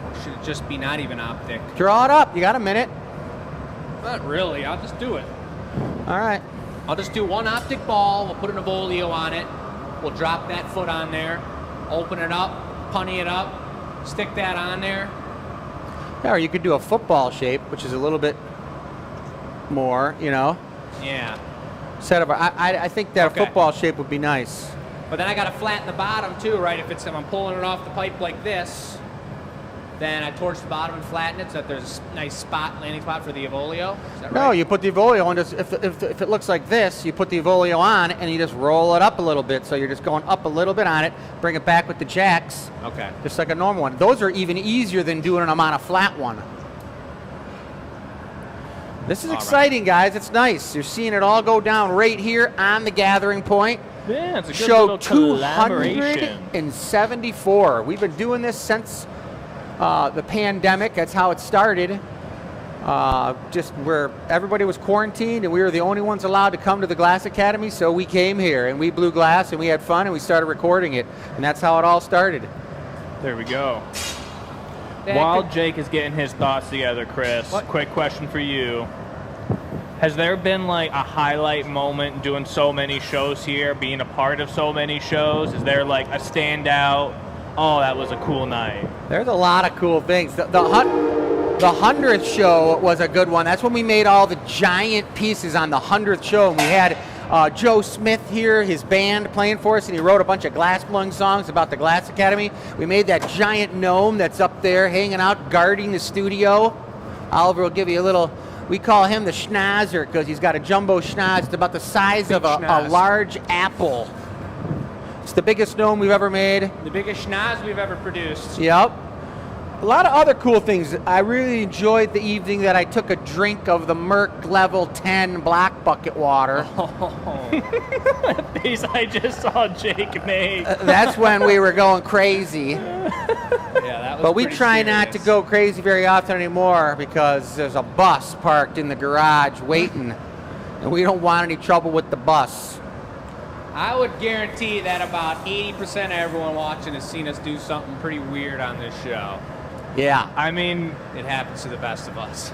Or should it just be not even optic? Draw it up. You got a minute. Not really. I'll just do it. All right. I'll just do one optic ball. We'll put an Evolio on it. We'll drop that foot on there. Open it up. Punny it up. Stick that on there. Yeah, or you could do a football shape, which is a little bit more, you know. Yeah. Instead of I think that Okay. a football shape would be nice. But then I got to flatten the bottom too, right? If I'm pulling it off the pipe like this, then I torch the bottom and flatten it so that there's a nice landing spot for the Evolio. Is that right? No, you put the Evolio on. Just if it looks like this, you put the Evolio on and you just roll it up a little bit. So you're just going up a little bit on it, bring it back with the jacks, Okay. just like a normal one. Those are even easier than doing them on a flat one. This is All exciting, guys. It's nice. You're seeing it all go down right here on the gathering point. Yeah, it's a good Show little collaboration. 274. We've been doing this since the pandemic. That's how it started. Just where everybody was quarantined and we were the only ones allowed to come to the Glass Academy, so we came here and we blew glass and we had fun and we started recording it. And that's how it all started. There we go. That While could- Jake is getting his thoughts together, Chris, What? quick question for you. Has there been like a highlight moment doing so many shows here, being a part of so many shows? Is there like a standout? Oh, that was a cool night. There's a lot of cool things. The 100th show was a good one. That's when we made all the giant pieces on the 100th show. And we had Joe Smith here, his band playing for us, and he wrote a bunch of glass blowing songs about the Glass Academy. We made that giant gnome that's up there hanging out, guarding the studio. Oliver will give you a little, we call him the schnozzer because he's got a jumbo schnoz. It's about the size of a schnoz. large apple. It's the biggest gnome we've ever made. The biggest schnoz we've ever produced. Yep. A lot of other cool things. I really enjoyed the evening that I took a drink of the Merck Level 10 black bucket water. Face I just saw Jake make. That's when we were going crazy. Yeah, that was But we pretty try not to serious. go crazy very often anymore because there's a bus parked in the garage waiting, and we don't want any trouble with the bus. I would guarantee that about 80% of everyone watching has seen us do something pretty weird on this show. Yeah. I mean, It happens to the best of us.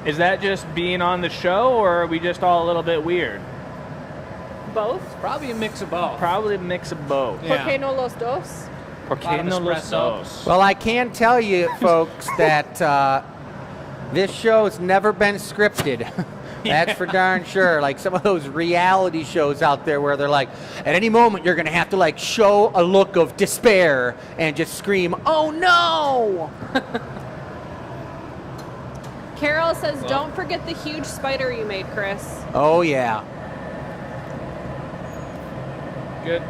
is that just being on the show, or are we just all a little bit weird? Both. Probably a mix of both. Probably a mix of both. Yeah. ¿Por qué no los dos? ¿Por qué no los espresso. dos? Well, I can tell you, folks, that this show's never been scripted. That's for darn sure. Like some of those reality shows out there where they're like, at any moment you're going to have to like show a look of despair and just scream, "Oh no!" Carol says, don't forget the huge spider you made, Chris. Oh yeah. Good.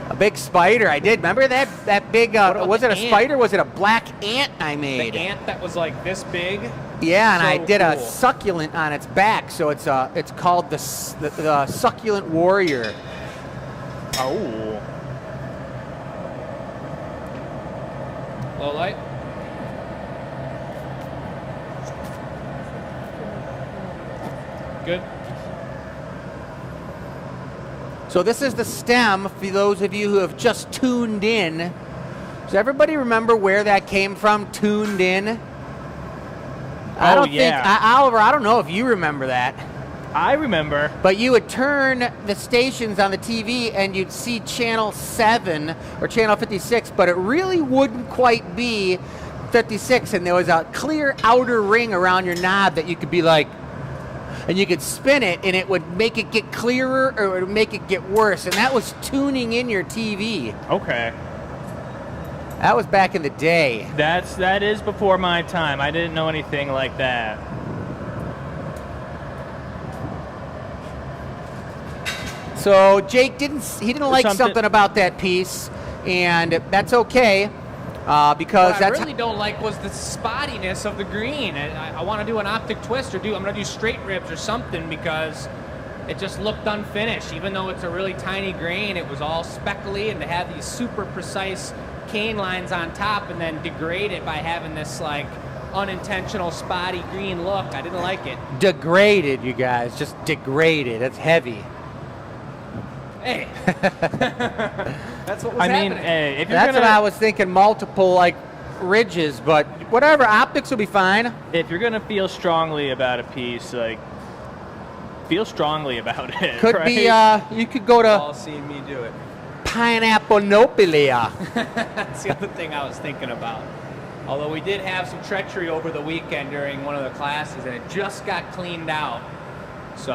A big spider. I did. Remember that big, about was the it a ant? spider? Was it a black ant I The made? ant that was like this big. Yeah, and So I did a cool. succulent on its back, so it's called the succulent warrior. Oh. Low light. Good. So this is the stem for those of you who have just tuned in. Does everybody remember where that came from? Tuned in. I Oh, don't yeah. think Oliver. I don't know if you remember that. I remember. But you would turn the stations on the TV and you'd see channel 7 or channel 56, but it really wouldn't quite be 56. And there was a clear outer ring around your knob that you could be like, and you could spin it and it would make it get clearer or it would make it get worse. And that was tuning in your TV. Okay. That was back in the day. That is before my time. I didn't know anything like that. So Jake didn't like Something- something about that piece, and that's okay because What I that's really don't like was the spottiness of the green. I want to do an optic twist I'm going to do straight ribs or something because it just looked unfinished. Even though it's a really tiny grain, it was all speckly, and to have these super precise cane lines on top and then degrade it by having this like unintentional spotty green look, I didn't like it. degraded, you guys. Just degraded. It's heavy. Hey, that's what was I mean, happening. hey, if you're That's gonna what I was thinking. Multiple like ridges, but whatever. Optics will be fine. if you're gonna feel strongly about a piece, like feel strongly about it. Could right? be. You could go to All seen me do it. Pineapple Nopilia. That's the other thing I was thinking about. Although we did have some treachery over the weekend during one of the classes, and it just got cleaned out. So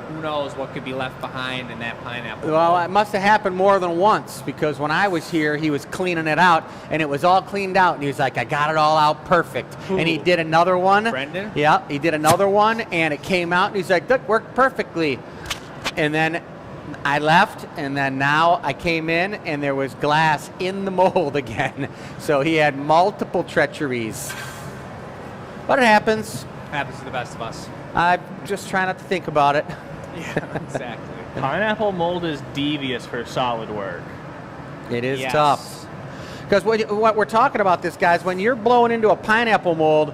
who knows what could be left behind in that pineapple Well, mold. it must have happened more than once, because when I was here, he was cleaning it out, and it was all cleaned out, and he was like, I got it all out perfect. And he did another one. Brendan? Yeah, he did another one, and it came out, and he's like, that worked perfectly. And then I left, and then now I came in, and there was glass in the mold again. So he had multiple treacheries. But it happens. Happens to the best of us. I'm just trying not to think about it. Yeah, exactly. Pineapple mold is devious for solid work. It is Yes. tough. Because what we're talking about this, guys, when you're blowing into a pineapple mold,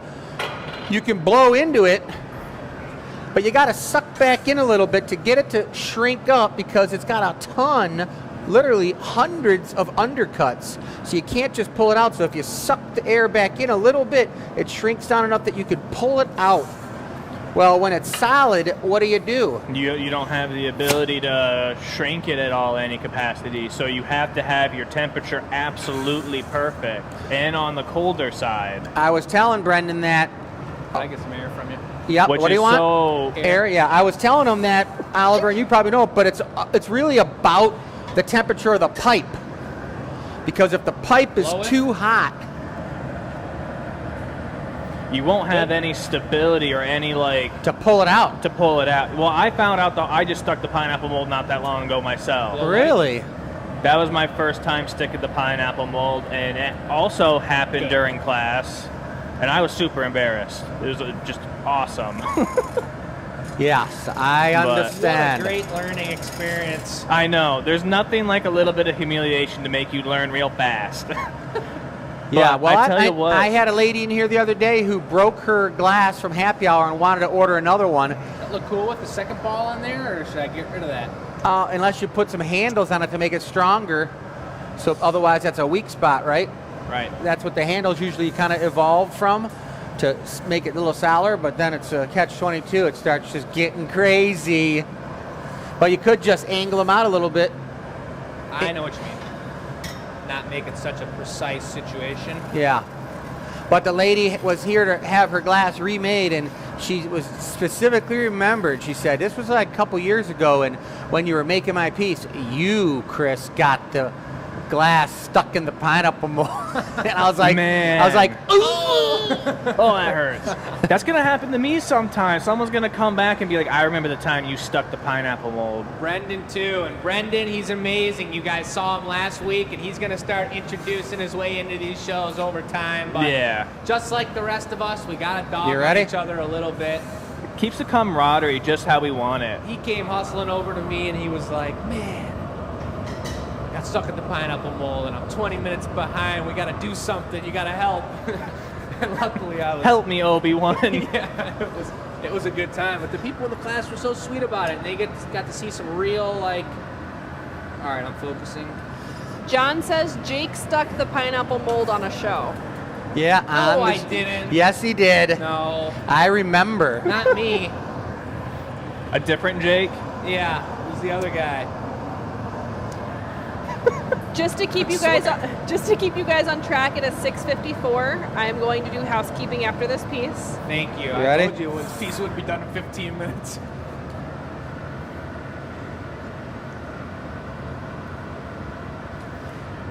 you can blow into it, but you got to suck back in a little bit to get it to shrink up, because it's got a ton, literally hundreds of undercuts. So you can't just pull it out. So if you suck the air back in a little bit, it shrinks down enough that you could pull it out. Well, when it's solid, what do? You don't have the ability to shrink it at all any capacity, so you have to have your temperature absolutely perfect and on the colder side. I was telling Brendan that. Can I get some air from you? Yep. Which What do you is want? so Air. Yeah. I was telling him that, Oliver, and you probably know it, but it's really about the temperature of the pipe. Because if the pipe is Blow it? too hot, you won't have any stability or any like to pull it out. to pull it out. Well, I found out though, I just stuck the pineapple mold not that long ago myself. Well, Really? That was my first time sticking the pineapple mold, and it also happened Good. during class, and I was super embarrassed. It was just awesome. Yes, I But- What a understand. great learning experience. I know. There's nothing like a little bit of humiliation to make you learn real fast. Yeah, But well, I tell you what. I had a lady in here the other day who broke her glass from happy hour and wanted to order another one. That look cool with the second ball on there, or should I get rid of that? Unless you put some handles on it to make it stronger. So otherwise, that's a weak spot, right? Right. That's what the handles usually kind of evolve from, to make it a little sourer. But then it's a catch-22. It starts just getting crazy. But you could just angle them out a little bit. I know what you mean. Not make it such a precise situation. Yeah. But the lady was here to have her glass remade, and she was specifically remembered. She said, this was like a couple years ago, and when you were making my piece, you, Chris, got the glass stuck in the pineapple mold. And I was like, Man. ooh. Oh, that hurts. That's going to happen to me sometimes. Someone's going to come back and be like, I remember the time you stuck the pineapple mold. Brendan too, and Brendan, he's amazing. You guys saw him last week, and he's gonna start introducing his way into these shows over time. But Yeah. just like the rest of us, we got to dog You on ready? each other a little bit. Keeps the camaraderie just how we want it. He came hustling over to me, and he was like, "Man, got stuck in the pineapple mold, and I'm 20 minutes behind. We got to do something. You got to help." And luckily, I was Help me, Obi-Wan. Yeah, it was a good time. But the people in the class were so sweet about it, and they got to see some real, like. All right, I'm focusing. John says Jake stuck the pineapple mold on a show. Yeah. No, on I the- didn't. Yes, he did. No, I remember. not me. A different Jake? Yeah, it was the other guy. Just to keep you guys on track, it is 6:54. I am going to do housekeeping after this piece. Thank you. You I ready? told you this piece would be done in 15 minutes.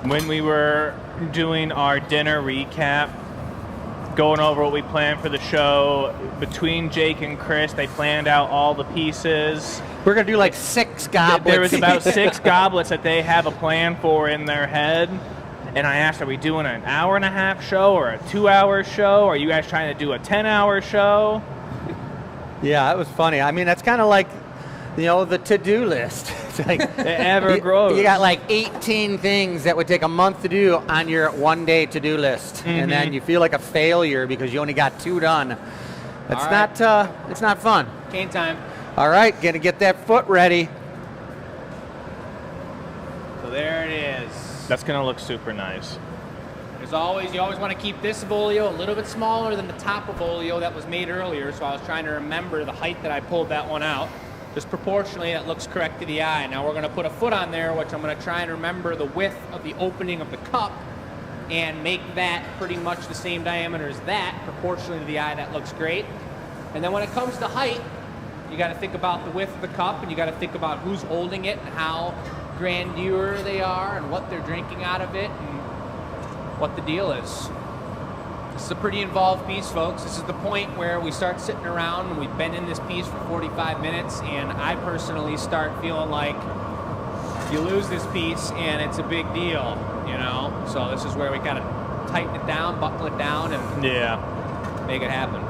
When we were doing our dinner recap, going over what we planned for the show, between Jake and Chris, they planned out all the pieces. We're going to do like 6 goblets. There was about 6 goblets that they have a plan for in their head. And I asked, are we doing an hour-and-a-half show or a 2-hour show? Are you guys trying to do a 10-hour show? Yeah, it was funny. I mean, that's kind of like, the to-do list. It's like It ever grows. You got like 18 things that would take a month to do on your one-day to-do list, and then you feel like a failure because you only got 2 done. It's All right. not. It's not fun. Cane time. All right, gonna get that foot ready. So there it is. That's going to look super nice. As always, you always want to keep this folio a little bit smaller than the top of folio that was made earlier. So I was trying to remember the height that I pulled that one out. Just proportionally, that looks correct to the eye. Now we're going to put a foot on there, which I'm going to try and remember the width of the opening of the cup. and make that pretty much the same diameter as that, proportionally to the eye. That looks great. And then when it comes to height, you got to think about the width of the cup, and you got to think about who's holding it and how grandeur they are and what they're drinking out of it and what the deal is. This is a pretty involved piece, folks. This is the point where we start sitting around and we've been in this piece for 45 minutes, and I personally start feeling like you lose this piece and it's a big deal, you know? So this is where we kind of tighten it down, buckle it down, and make it happen.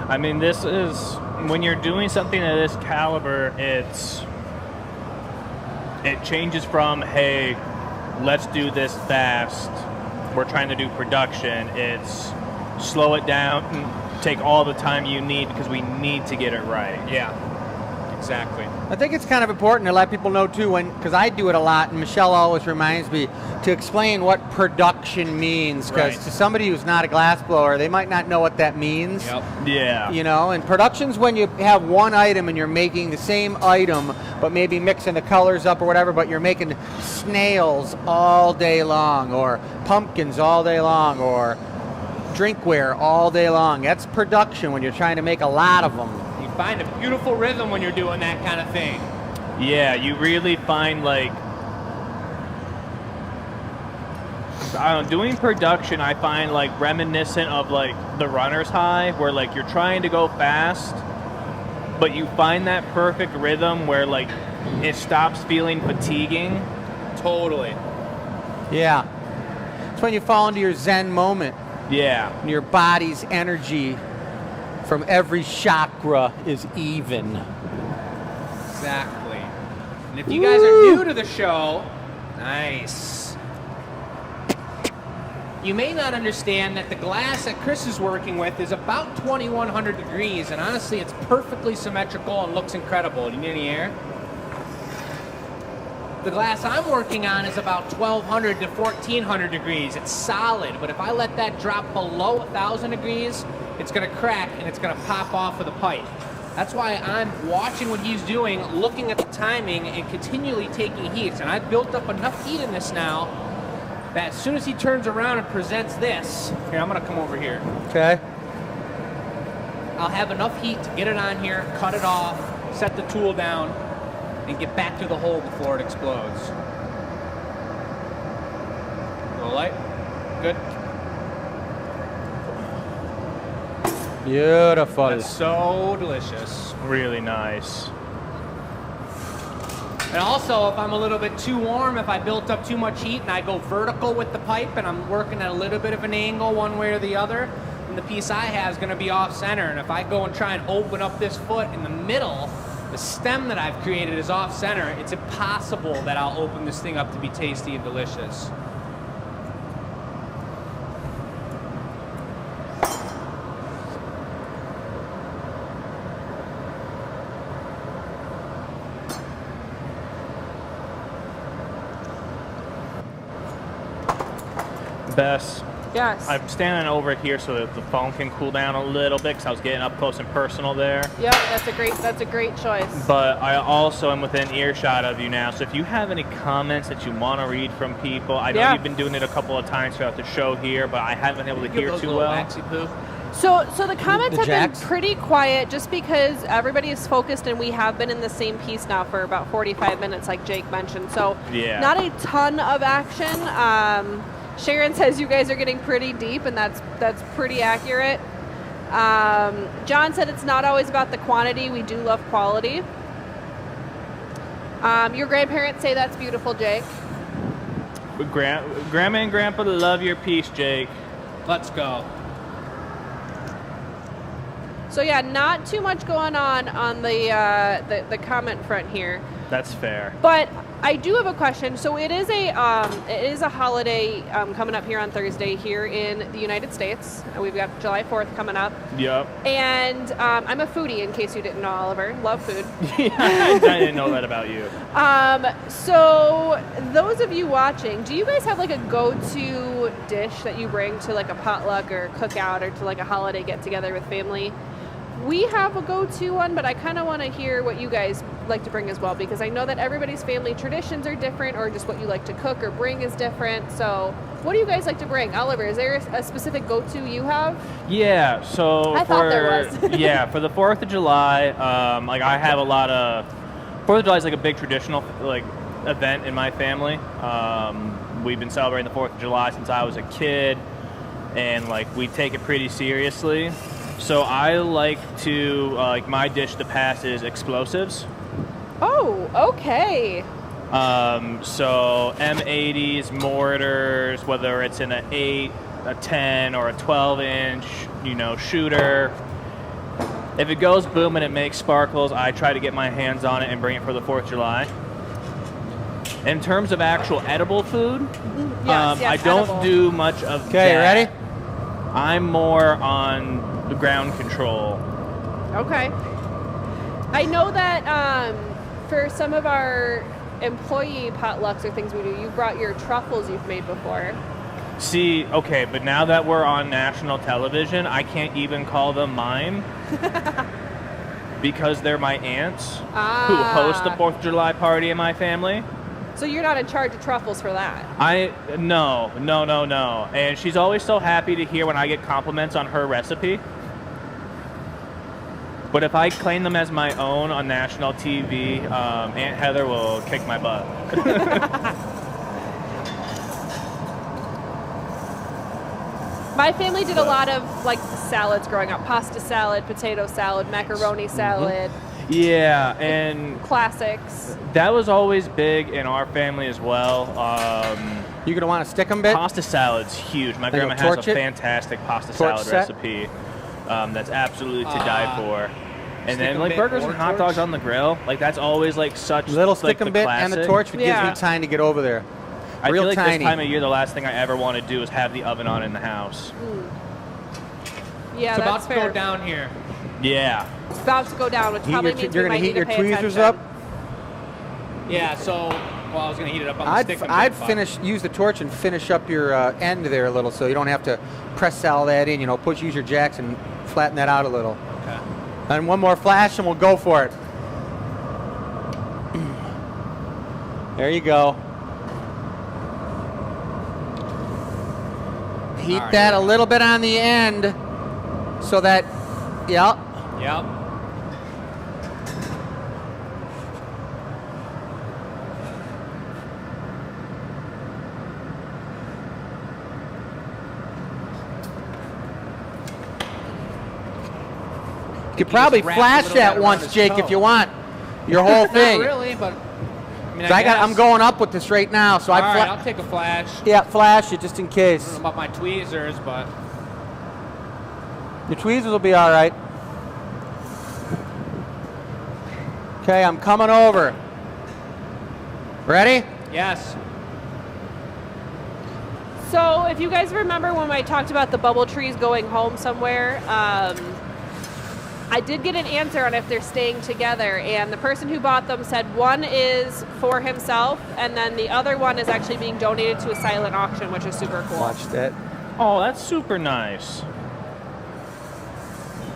I mean, this is, when you're doing something of this caliber, it changes from, hey, let's do this fast, we're trying to do production. It's slow it down and take all the time you need because we need to get it right. Yeah, exactly. I think it's kind of important to let people know too, because I do it a lot, and Michelle always reminds me to explain what production means, because to somebody who's not a glass blower, they might not know what that means. Yep. Yeah. You know, and production's when you have one item and you're making the same item, but maybe mixing the colors up or whatever, but you're making snails all day long, or pumpkins all day long, or drinkware all day long. That's production when you're trying to make a lot of them. You find a beautiful rhythm when you're doing that kind of thing. Yeah, you really find, like, I don't know, doing production, I find, like, reminiscent of, like, the runner's high, where, like, you're trying to go fast, but you find that perfect rhythm where, like, it stops feeling fatiguing. Totally. Yeah. It's when you fall into your Zen moment. Yeah. And your body's energy from every chakra is even. Exactly. And if you guys are new to the show, nice. You may not understand that the glass that Chris is working with is about 2100 degrees, and honestly, it's perfectly symmetrical and looks incredible. Do you need any air? The glass I'm working on is about 1200 to 1400 degrees. It's solid, but if I let that drop below 1000 degrees, it's gonna crack and it's gonna pop off of the pipe. That's why I'm watching what he's doing, looking at the timing, and continually taking heats. And I've built up enough heat in this now that as soon as he turns around and presents this, here, I'm gonna come over here. Okay. I'll have enough heat to get it on here, cut it off, set the tool down, and get back to the hole before it explodes. Low light, good. Beautiful. That's so delicious. Really nice. And also, if I'm a little bit too warm, if I built up too much heat and I go vertical with the pipe and I'm working at a little bit of an angle one way or the other, then the piece I have is going to be off center. And if I go and try and open up this foot in the middle, the stem that I've created is off center. It's impossible that I'll open this thing up to be tasty and delicious. Bess, Yes. I'm standing over here so that the phone can cool down a little bit because I was getting up close and personal there. Yep, that's a great choice. But I also am within earshot of you now, so if you have any comments that you want to read from people, I know you've been doing it a couple of times throughout the show here, but I haven't been able to hear too well. Waxy poo. So the comments have jacks? been pretty quiet just because everybody is focused, and we have been in the same piece now for about 45 minutes, like Jake mentioned. So not a ton of action. Sharon says you guys are getting pretty deep, and that's pretty accurate. John said it's not always about the quantity. We do love quality. Your grandparents say that's beautiful, Jake. Grandma and Grandpa love your piece, Jake. Let's go. So yeah, not too much going on the comment front here. That's fair. But I do have a question. So it is a holiday coming up here on Thursday here in the United States. We've got July 4th coming up. Yep. And I'm a foodie, in case you didn't know, Oliver. Love food. Yeah, I didn't know that about you. So those of you watching, do you guys have like a go-to dish that you bring to like a potluck or cookout or to like a holiday get-together with family? We have a go-to one, but I kind of want to hear what you guys like to bring as well, because I know that everybody's family traditions are different, or just what you like to cook or bring is different. So What do you guys like to bring? Oliver, is there a specific go-to you have? Yeah, so I thought there was. yeah, for the 4th of July, like I have a lot of 4th of July is like a big traditional like event in my family. We've been celebrating the 4th of July since I was a kid, and like we take it pretty seriously. So I like to like my dish to pass is explosives. Oh, okay. So M80s, mortars, whether it's in an 8, a 10, or a 12-inch, shooter. If it goes boom and it makes sparkles, I try to get my hands on it and bring it for the 4th of July. In terms of actual edible food, Yes, I don't edible. do much of Okay, that. ready? I'm more on the ground control. Okay. I know that for some of our employee potlucks or things we do, you brought your truffles you've made before. See, okay, but now that we're on national television, I can't even call them mine because they're my aunts who host the 4th of July party in my family. So you're not in charge of truffles for that? No. And she's always so happy to hear when I get compliments on her recipe. But if I claim them as my own on national TV, Aunt Heather will kick my butt. My family did a lot of like salads growing up. Pasta salad, potato salad, macaroni salad, Yeah, and classics. that was always big in our family as well. You gonna want to stick them, bit? Pasta salad's huge. My Then grandma you'll has torch a it? fantastic pasta Torch salad set? recipe that's absolutely to die for. And stick then 'em like bit burgers or and hot torch? dogs on the grill, like that's always like such Little like stick 'em the bit and the classic. torch gives Yeah. me time to get over there. I Real feel like tiny. this time of year, the last thing I ever want to do is have the oven on in the house. Yeah, It's about that's to fair. go down here. Yeah. It's about to go down, which Heat probably your- means you're we gonna might heat need your to pay tweezers attention. up? Yeah, so, well, I was going to heat it up on the I'd stick. use the torch and finish up your end there a little, so you don't have to press all that in. Use your jacks and flatten that out a little. Okay. And one more flash, and we'll go for it. There you go. Heat All right, that here a we go. little bit on the end, so that, yeah. Yep. You could probably just wrap flash a little that bit once, around his Jake, toe. if you want. Your whole thing. Not really, but I mean, So I'm guess. going up with this right now, so All I'd right, I'll take a flash. yeah, flash it just in I case. don't know about my tweezers, but Your tweezers will be all right. Okay, I'm coming over. Ready? yes. So if you guys remember when I talked about the bubble trees going home somewhere, I did get an answer on if they're staying together, and the person who bought them said one is for himself, and then the other one is actually being donated to a silent auction, which is super cool. Watch that. Oh, that's super nice.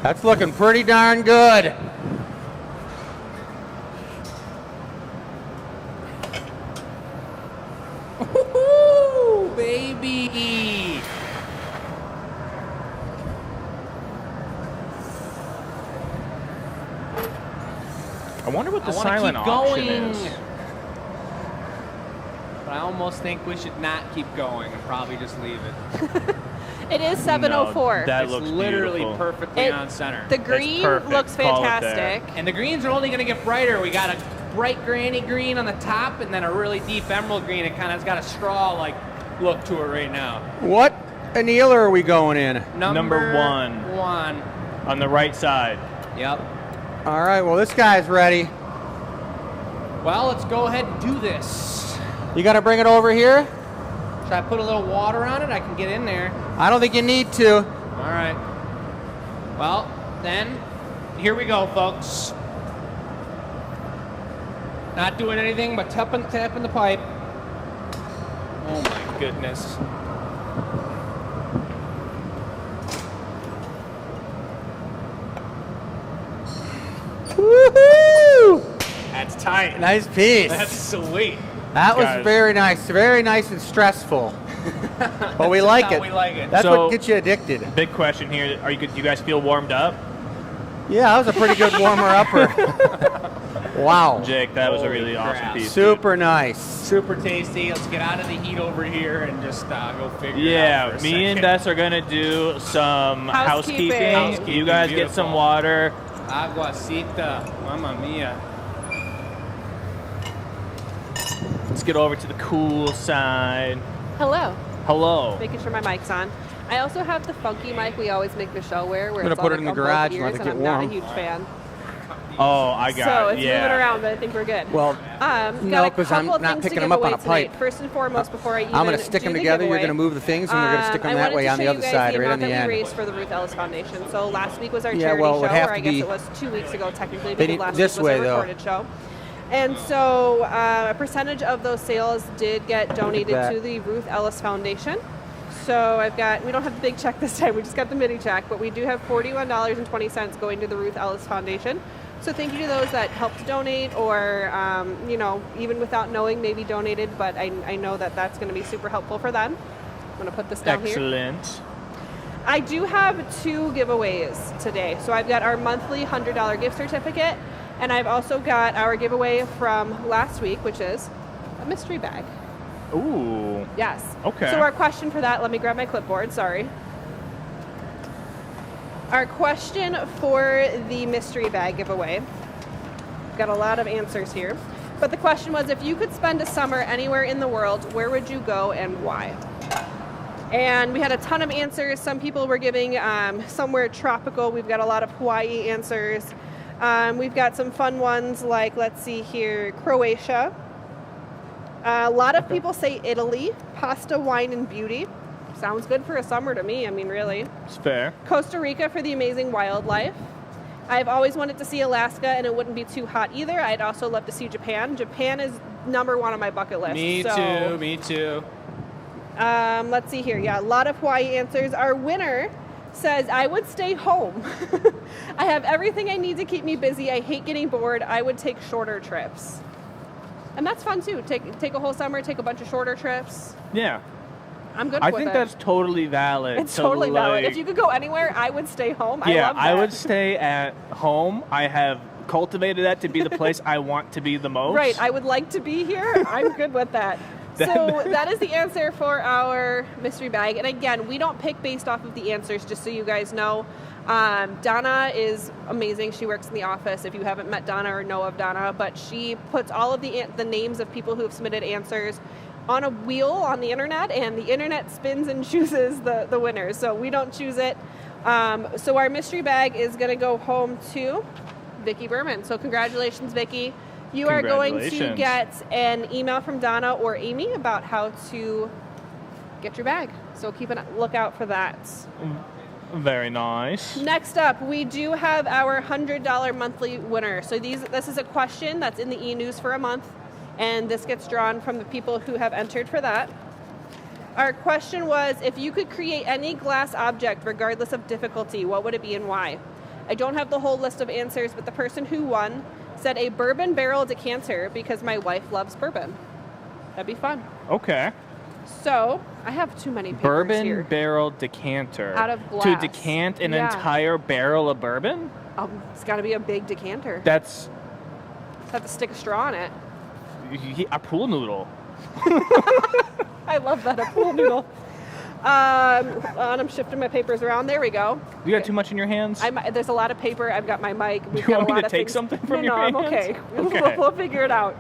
That's looking pretty darn good. Woohoo, baby! I wonder what the I wanna silent keep auction going. is. But I almost think we should not keep going and probably just leave it. It is 7:04. No, that It's looks literally beautiful. perfectly It- on center. The green perfect. looks Call it there. fantastic. And the greens are only going to get brighter. We got a bright granny green on the top and then a really deep emerald green. It kind of has got a straw-like look to it right now. What annealer are we going in? Number one. One. On the right side. Yep. All right, well, this guy's ready. Well, let's go ahead and do this. You got to bring it over here? Should I put a little water on it? I can get in there. I don't think you need to. All right. Well, then, here we go, folks. Not doing anything but tapping the pipe. Oh my goodness. Woohoo! That's tight. Nice piece. That's sweet. That was Guys. very nice and stressful. But we like how it. we like it. That's So- what gets you addicted. Big question here. Do you guys feel warmed up? Yeah, that was a pretty good warmer-upper. Wow. Jake, that was a Holy really awesome crap. piece. Super nice. Super tasty. Let's get out of the heat over here and just go figure it out Yeah, for a me and second. Bess are going to do some Housekeeping. housekeeping. You guys get Beautiful. some water. Aguacita. Mamma mia. Let's get over to the cool side. Hello. Hello. Making sure my mic's on. I also have the funky mic we always make Michelle wear, where I'm gonna it's put all it in the like on both garage and let ears, it and get I'm not warm. a huge fan. Oh, I got So it. it's Yeah. moving around, but I think we're good. Well, Got no, a because I'm couple of not things to picking give them up away on a tonight. pipe. First and foremost, before I even I'm going to stick do them the together. You're giveaway, going to move the things, and we're going to stick them I that wanted way to on the show other you guys side, the right on amount the that we end. raised for the Ruth Ellis Foundation. So last week was our Yeah, charity well, it show, would have or I to guess be- it was 2 weeks ago technically, They because need- last this week was way, a though. recorded show. And so a percentage of those sales did get donated that. to the Ruth Ellis Foundation. So we don't have the big check this time, we just got the mini check, but we do have $41.20 going to the Ruth Ellis Foundation. So thank you to those that helped donate, or, even without knowing, maybe donated, but I know that that's going to be super helpful for them. I'm going to put this down here. Excellent. I do have 2 giveaways today. So I've got our monthly $100 gift certificate, and I've also got our giveaway from last week, which is a mystery bag. Ooh. Yes. Okay. So our question for that, let me grab my clipboard, sorry. Our question for the mystery bag giveaway, got a lot of answers here, but the question was, if you could spend a summer anywhere in the world, where would you go and why? And we had a ton of answers. Some people were giving somewhere tropical. We've got a lot of Hawaii answers. We've got some fun ones like, let's see here, Croatia. A lot of people say Italy, pasta, wine, and beauty. Sounds good for a summer to me, I mean, really. It's fair. Costa Rica for the amazing wildlife. I've always wanted to see Alaska, and it wouldn't be too hot either. I'd also love to see Japan. Japan is #1 on my bucket list. Me so, too. Me too. Let's see here. Yeah, a lot of Hawaii answers. Our winner says, I would stay home. I have everything I need to keep me busy. I hate getting bored. I would take shorter trips. And that's fun too. Take a whole summer, take a bunch of shorter trips. Yeah. I'm good I with think it. that's totally valid. It's to, totally valid. like- If you could go anywhere, I would stay home. I Yeah, love that. I would stay at home. I have cultivated that to be the place I want to be the most. Right, I would like to be here. I'm good with that. So that is the answer for our mystery bag. And again, we don't pick based off of the answers, just so you guys know. Donna is amazing. She works in the office, if you haven't met Donna or know of Donna. But she puts all of the names of people who have submitted answers on a wheel on the internet, and the internet spins and chooses the winners. So we don't choose it. So our mystery bag is going to go home to Vicki Berman. So congratulations, Vicki. You are going to Congratulations. get an email from Donna or Amy about how to get your bag. So keep a lookout for that. Very nice. Next up, we do have our $100 monthly winner. So this is a question that's in the e-news for a month, and this gets drawn from the people who have entered for that. Our question was, if you could create any glass object regardless of difficulty, what would it be and why? I don't have the whole list of answers, but the person who won said a bourbon barrel decanter because my wife loves bourbon. That'd be fun. Okay. So I have too many papers Bourbon here. barrel decanter. Out of To glass. decant an Yeah. entire barrel of bourbon? It's got to be a big decanter. That's Have to stick a straw in it. a pool noodle. I love that, a pool noodle. I'm shifting my papers around. There we go. You got too much in your hands? There's a lot of paper. I've got my mic. We've you got want a me lot to of take things. something from no, your I'm hands? okay. Okay. We'll figure it out.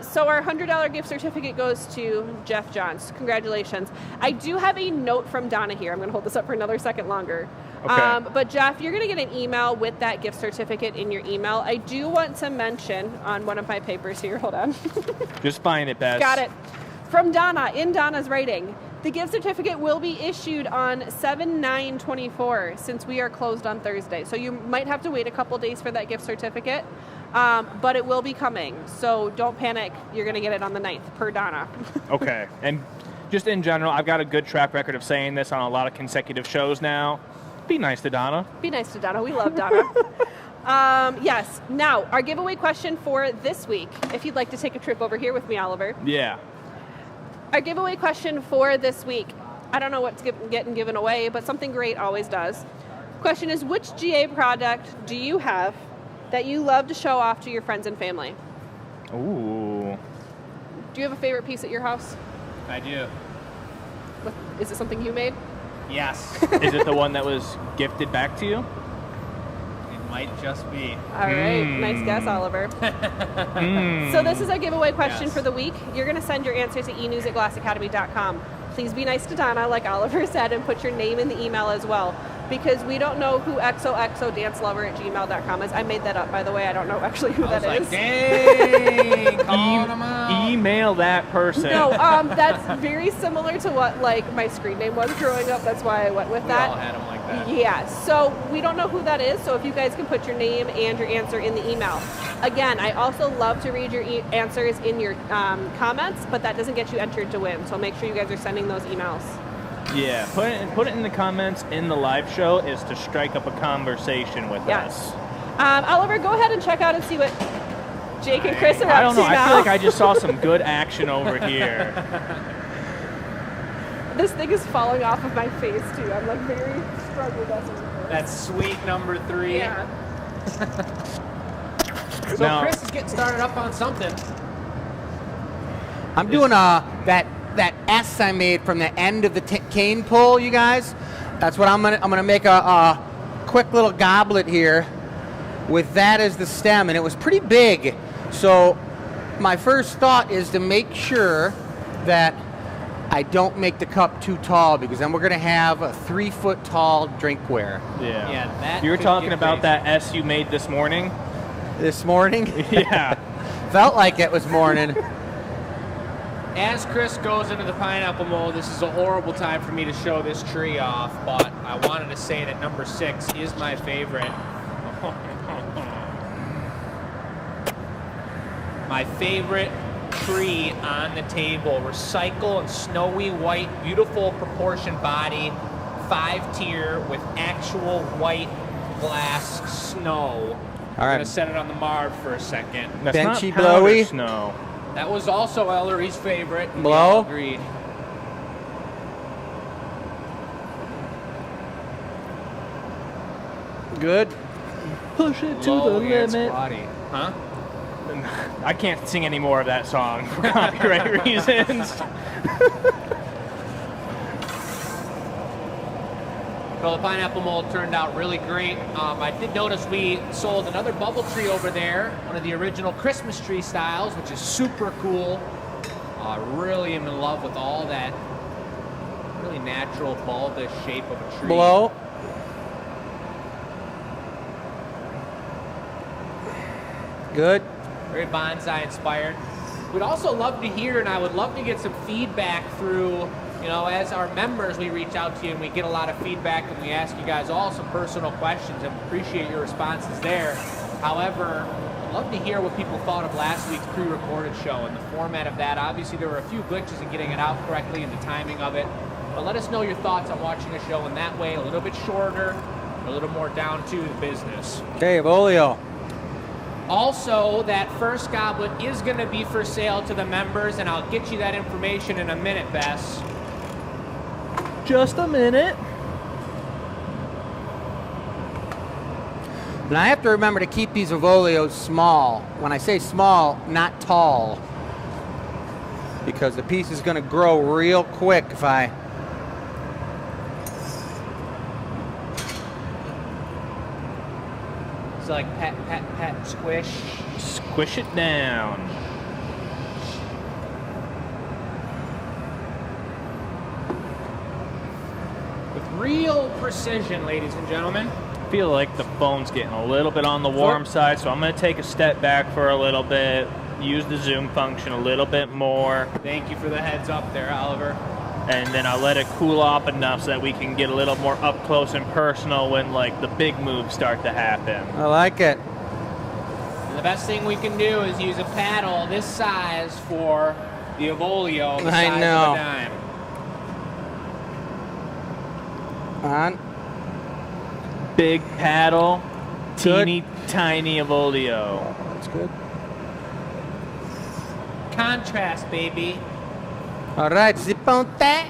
So our $100 gift certificate goes to Jeff Johns. Congratulations. I do have a note from Donna here. I'm going to hold this up for another second longer. Okay. But Jeff, you're going to get an email with that gift certificate in your email. I do want to mention on one of my papers here. Hold on. Just find it, Bess. Got it. From Donna, in Donna's writing, the gift certificate will be issued on 7/9/24 since we are closed on Thursday. So you might have to wait a couple days for that gift certificate, but it will be coming. So don't panic. You're going to get it on the 9th, per Donna. Okay. And just in general, I've got a good track record of saying this on a lot of consecutive shows now. Be nice to Donna. Be nice to Donna. We love Donna. Yes. Now, our giveaway question for this week, if you'd like to take a trip over here with me, Oliver. Yeah. Our giveaway question for this week. I don't know what's getting given away, but something great always does. Question is, which GA product do you have that you love to show off to your friends and family? Ooh. Do you have a favorite piece at your house? I do. Is it something you made? Yes. Is it the one that was gifted back to you? It might just be. All right, nice guess, Oliver. So this is our giveaway question for the week. You're going to send your answer to enews@glassacademy.com. Please be nice to Donna, like Oliver said, and put your name in the email as well, because we don't know who xoxodancelover@gmail.com is. I made that up, by the way. I don't know actually who that is. Dang, calling them out. Email that person. No, that's very similar to what like my screen name was growing up. That's why I went with We that. all had them like that. Yeah, so we don't know who that is, so if you guys can put your name and your answer in the email. Again, I also love to read your answers in your comments, but that doesn't get you entered to win, so make sure you guys are sending those emails. Yeah, put it in the comments in the live show is to strike up a conversation with Yes. us. Oliver, go ahead and check out and see what Jake and Chris are up I don't know. to I now. feel like I just saw some good action over here. This thing is falling off of my face, too. I'm like very struggling with this. That's sweet number 3. Yeah. So Now- Chris is getting started up on something. I'm doing that S I made from the end of the cane pull, you guys. That's what I'm gonna make a quick little goblet here with that as the stem, and it was pretty big. So my first thought is to make sure that I don't make the cup too tall, because then we're gonna have a 3-foot tall drinkware. Yeah. Yeah, that You were could talking get about crazy. that S you made this morning? This morning, Yeah. felt like it was morning. As Chris goes into the pineapple mold, this is a horrible time for me to show this tree off, but I wanted to say that number 6 is my favorite. My favorite tree on the table. Recycle and snowy white, beautiful proportioned body, 5-tier with actual white glass snow. All I'm right. gonna set it on the marb for a second. That's Benchy not powder blowy. snow. That was also Ellery's favorite. We Blow. all agreed. Good. Push it to Low the and limit. squatty. Huh? I can't sing any more of that song for copyright reasons. Well, the pineapple mold turned out really great. I did notice we sold another bubble tree over there, one of the original Christmas tree styles, which is super cool. Really am in love with all that really natural bulbous shape of a tree. Blow. Good. Very bonsai inspired. We'd also love to hear, and I would love to get some feedback through, you know, as our members, we reach out to you and we get a lot of feedback and we ask you guys all some personal questions and appreciate your responses there. However, I'd love to hear what people thought of last week's pre-recorded show and the format of that. Obviously, there were a few glitches in getting it out correctly and the timing of it. But let us know your thoughts on watching a show in that way, a little bit shorter, a little more down to the business. Okay, Volio. Also, that first goblet is going to be for sale to the members, and I'll get you that information in a minute, Bess. Just a minute. And I have to remember to keep these Avolios small. When I say small, not tall. Because the piece is going to grow real quick if I... It's like pat, pat, pat, squish. Squish it down. With real precision, ladies and gentlemen. I feel like the phone's getting a little bit on the warm side, so I'm going to take a step back for a little bit, use the zoom function a little bit more, Thank you for the heads up there, Oliver. and then I'll let it cool off enough so that we can get a little more up close and personal when like the big moves start to happen. I like it. And the best thing we can do is use a paddle this size for the Avolio, the I size know. of a dime. On. Big paddle, Good. teeny tiny Avolio. That's good. Contrast, baby. All right, zip on that.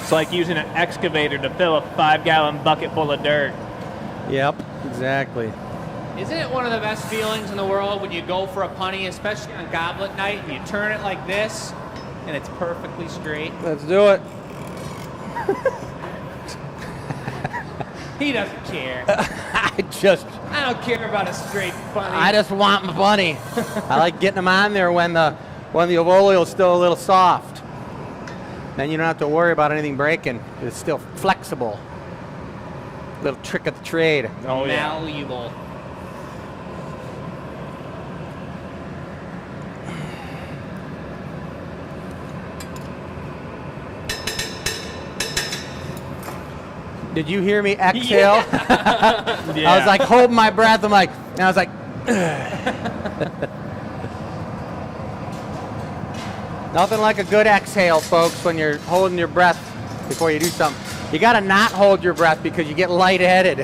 It's like using an excavator to fill a 5-gallon bucket full of dirt. Yep, exactly. Isn't it one of the best feelings in the world when you go for a punny, especially on goblet night, and you turn it like this, and it's perfectly straight? Let's do it. He doesn't care. I don't care about a straight punny. I just want my bunny. I like getting them on there when the ovolio is still a little soft. Then you don't have to worry about anything breaking. It's still flexible. Little trick of the trade. Oh, yeah. Malleable. Did you hear me exhale? Yeah. I was like holding my breath. And I was like, nothing like a good exhale, folks, when you're holding your breath before you do something. You got to not hold your breath because you get lightheaded.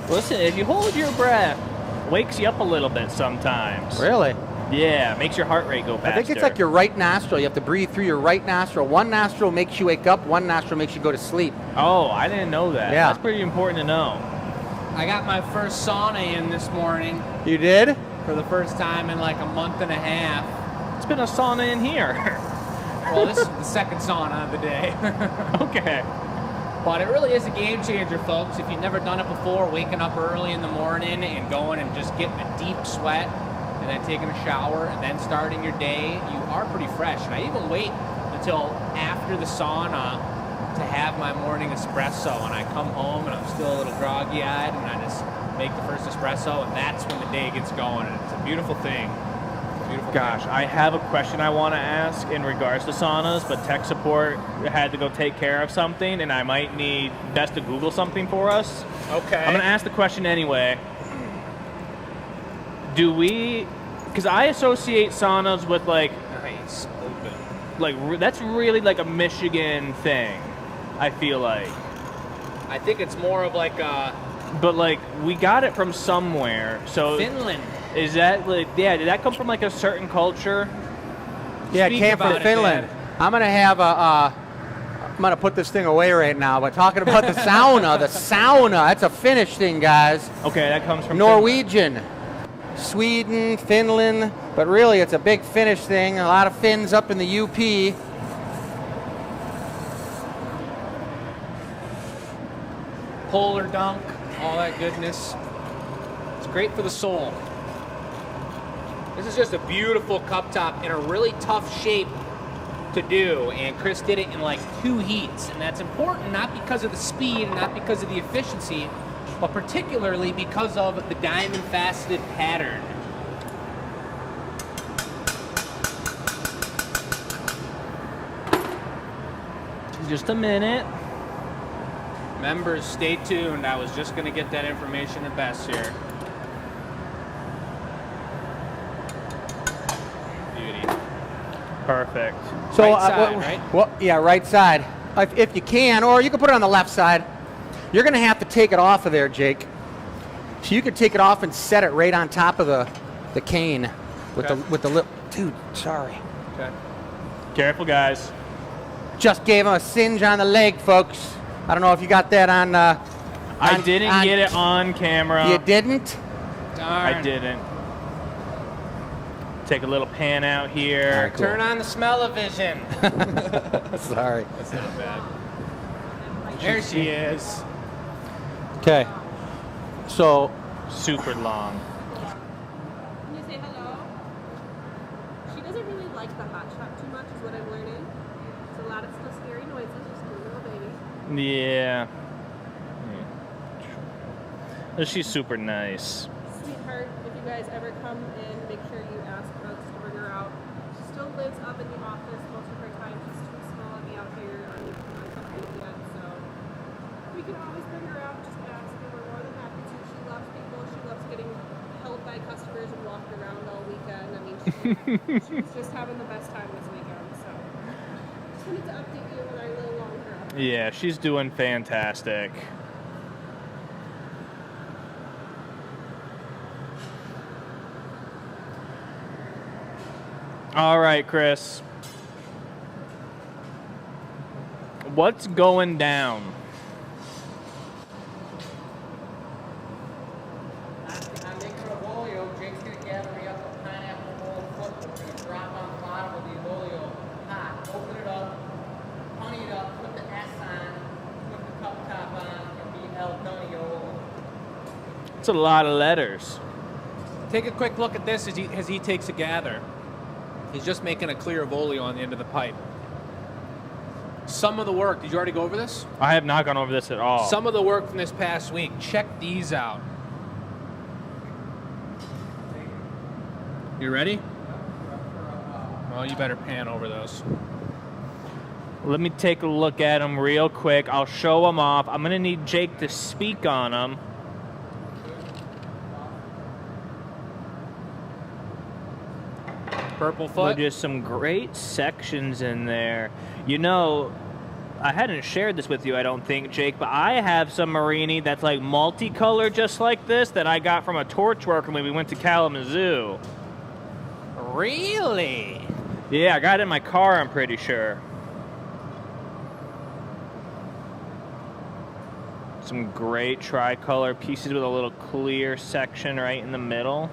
Listen, if you hold your breath, it wakes you up a little bit sometimes. Really? Yeah, makes your heart rate go faster. I think it's like your right nostril. You have to breathe through your right nostril. One nostril makes you wake up. One nostril makes you go to sleep. Oh, I didn't know that. Yeah. That's pretty important to know. I got my first sauna in this morning You did? for the first time in like a month and a half. It's been a sauna in here. Well, this is the second sauna of the day. Okay. But it really is a game changer, folks. If you've never done it before, waking up early in the morning and going and just getting a deep sweat and then taking a shower and then starting your day, you are pretty fresh. And I even wait until after the sauna to have my morning espresso, and I come home and I'm still a little groggy-eyed, and I just make the first espresso, and that's when the day gets going, and it's a beautiful thing. Beautiful Gosh, thing. I have a question I want to ask in regards to saunas, but tech support had to go take care of something, and I might need Bess to Google something for us. Okay. I'm going to ask the question anyway. Do we... Because I associate saunas with, like... Nice. Open. That's really, like, a Michigan thing, I feel like. I think it's more of like a But, like, we got it from somewhere, so... Finland. Is that, like... Yeah, did that come from, like, a certain culture? Yeah, it Speak came from about it, Finland. Dad. I'm going to have I'm going to put this thing away right now, but talking about the sauna, that's a Finnish thing, guys. Okay, that comes from... Norwegian, Sweden, Finland, but really it's a big Finnish thing. A lot of Finns up in the UP. Polar dunk, all that goodness. It's great for the soul. This is just a beautiful cup top in a really tough shape to do, and Chris did it in like 2 heats, and that's important not because of the speed and not because of the efficiency, but particularly because of the diamond faceted pattern. Just a minute. Members, stay tuned. I was just going to get that information to Bess here. Beauty. Perfect. So, Right side, right? Well, yeah, right side. If you can, or you can put it on the left side. You're going to have to take it off of there, Jake. So you can take it off and set it right on top of the cane with Okay. the lip. Dude, sorry. Okay. Careful, guys. Just gave him a singe on the leg, folks. I don't know if you got that on. I didn't get it on camera. You didn't? Darn. I didn't. Take a little pan out here. All right, cool. Turn on the smell-o-vision. Sorry. That's not bad. There she is. Okay. So, Super long. Can you say hello? She doesn't really like the hot shot too much, is what I'm learning. It's a lot of still scary noises, just a little baby. Yeah. She's super nice. Sweetheart, if you guys ever come in, make sure you ask us to bring her out. She still lives up in the office most of her time. She's too small to be out here on something yet, so we can always bring her out. Just ask her. We're more than happy to. She loves people. She loves getting held by customers and walked around all weekend. I mean, she was just having the best time this weekend, so just wanted to update you on our little longer update. Yeah, she's doing fantastic. All right, Chris. What's going down? I'm making a olio. Jake's going to gather me up a pineapple mold foot. We're going to drop on the bottom of the olio hot. Open it up, honey it up, put the S on, put the cup top on, and be El Dunio. It's a lot of letters. Take a quick look at this as he takes a gather. He's just making a clear of oleo on the end of the pipe. Some of the work, did you already go over this? I have not gone over this at all. Some of the work from this past week, check these out. You ready? Well, you better pan over those. Let me take a look at them real quick. I'll show them off. I'm going to need Jake to speak on them. Purple But foot. just some great sections in there. You know, I hadn't shared this with you, I don't think, Jake, but I have some Marini that's like multicolored just like this that I got from a torch worker when we went to Kalamazoo. Really? Yeah, I got it in my car, I'm pretty sure. Some great tricolor pieces with a little clear section right in the middle.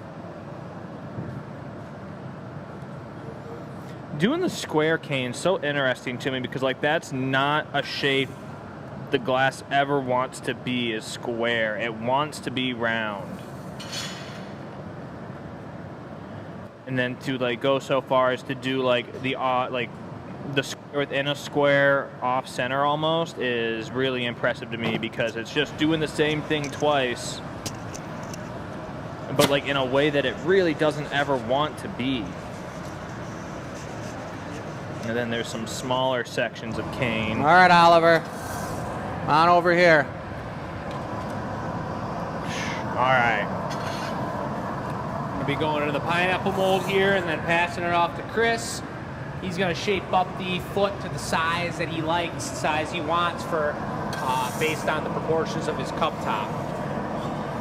Doing the square cane is so interesting to me because like that's not a shape the glass ever wants to be, is square. It wants to be round. And then to like go so far as to do like the square within a square off center almost is really impressive to me because it's just doing the same thing twice, but like in a way that it really doesn't ever want to be. And then there's some smaller sections of cane. All right, Oliver. On over here. All right. We'll be going into the pineapple mold here and then passing it off to Chris. He's going to shape up the foot to the size that he likes, size he wants for based on the proportions of his cup top.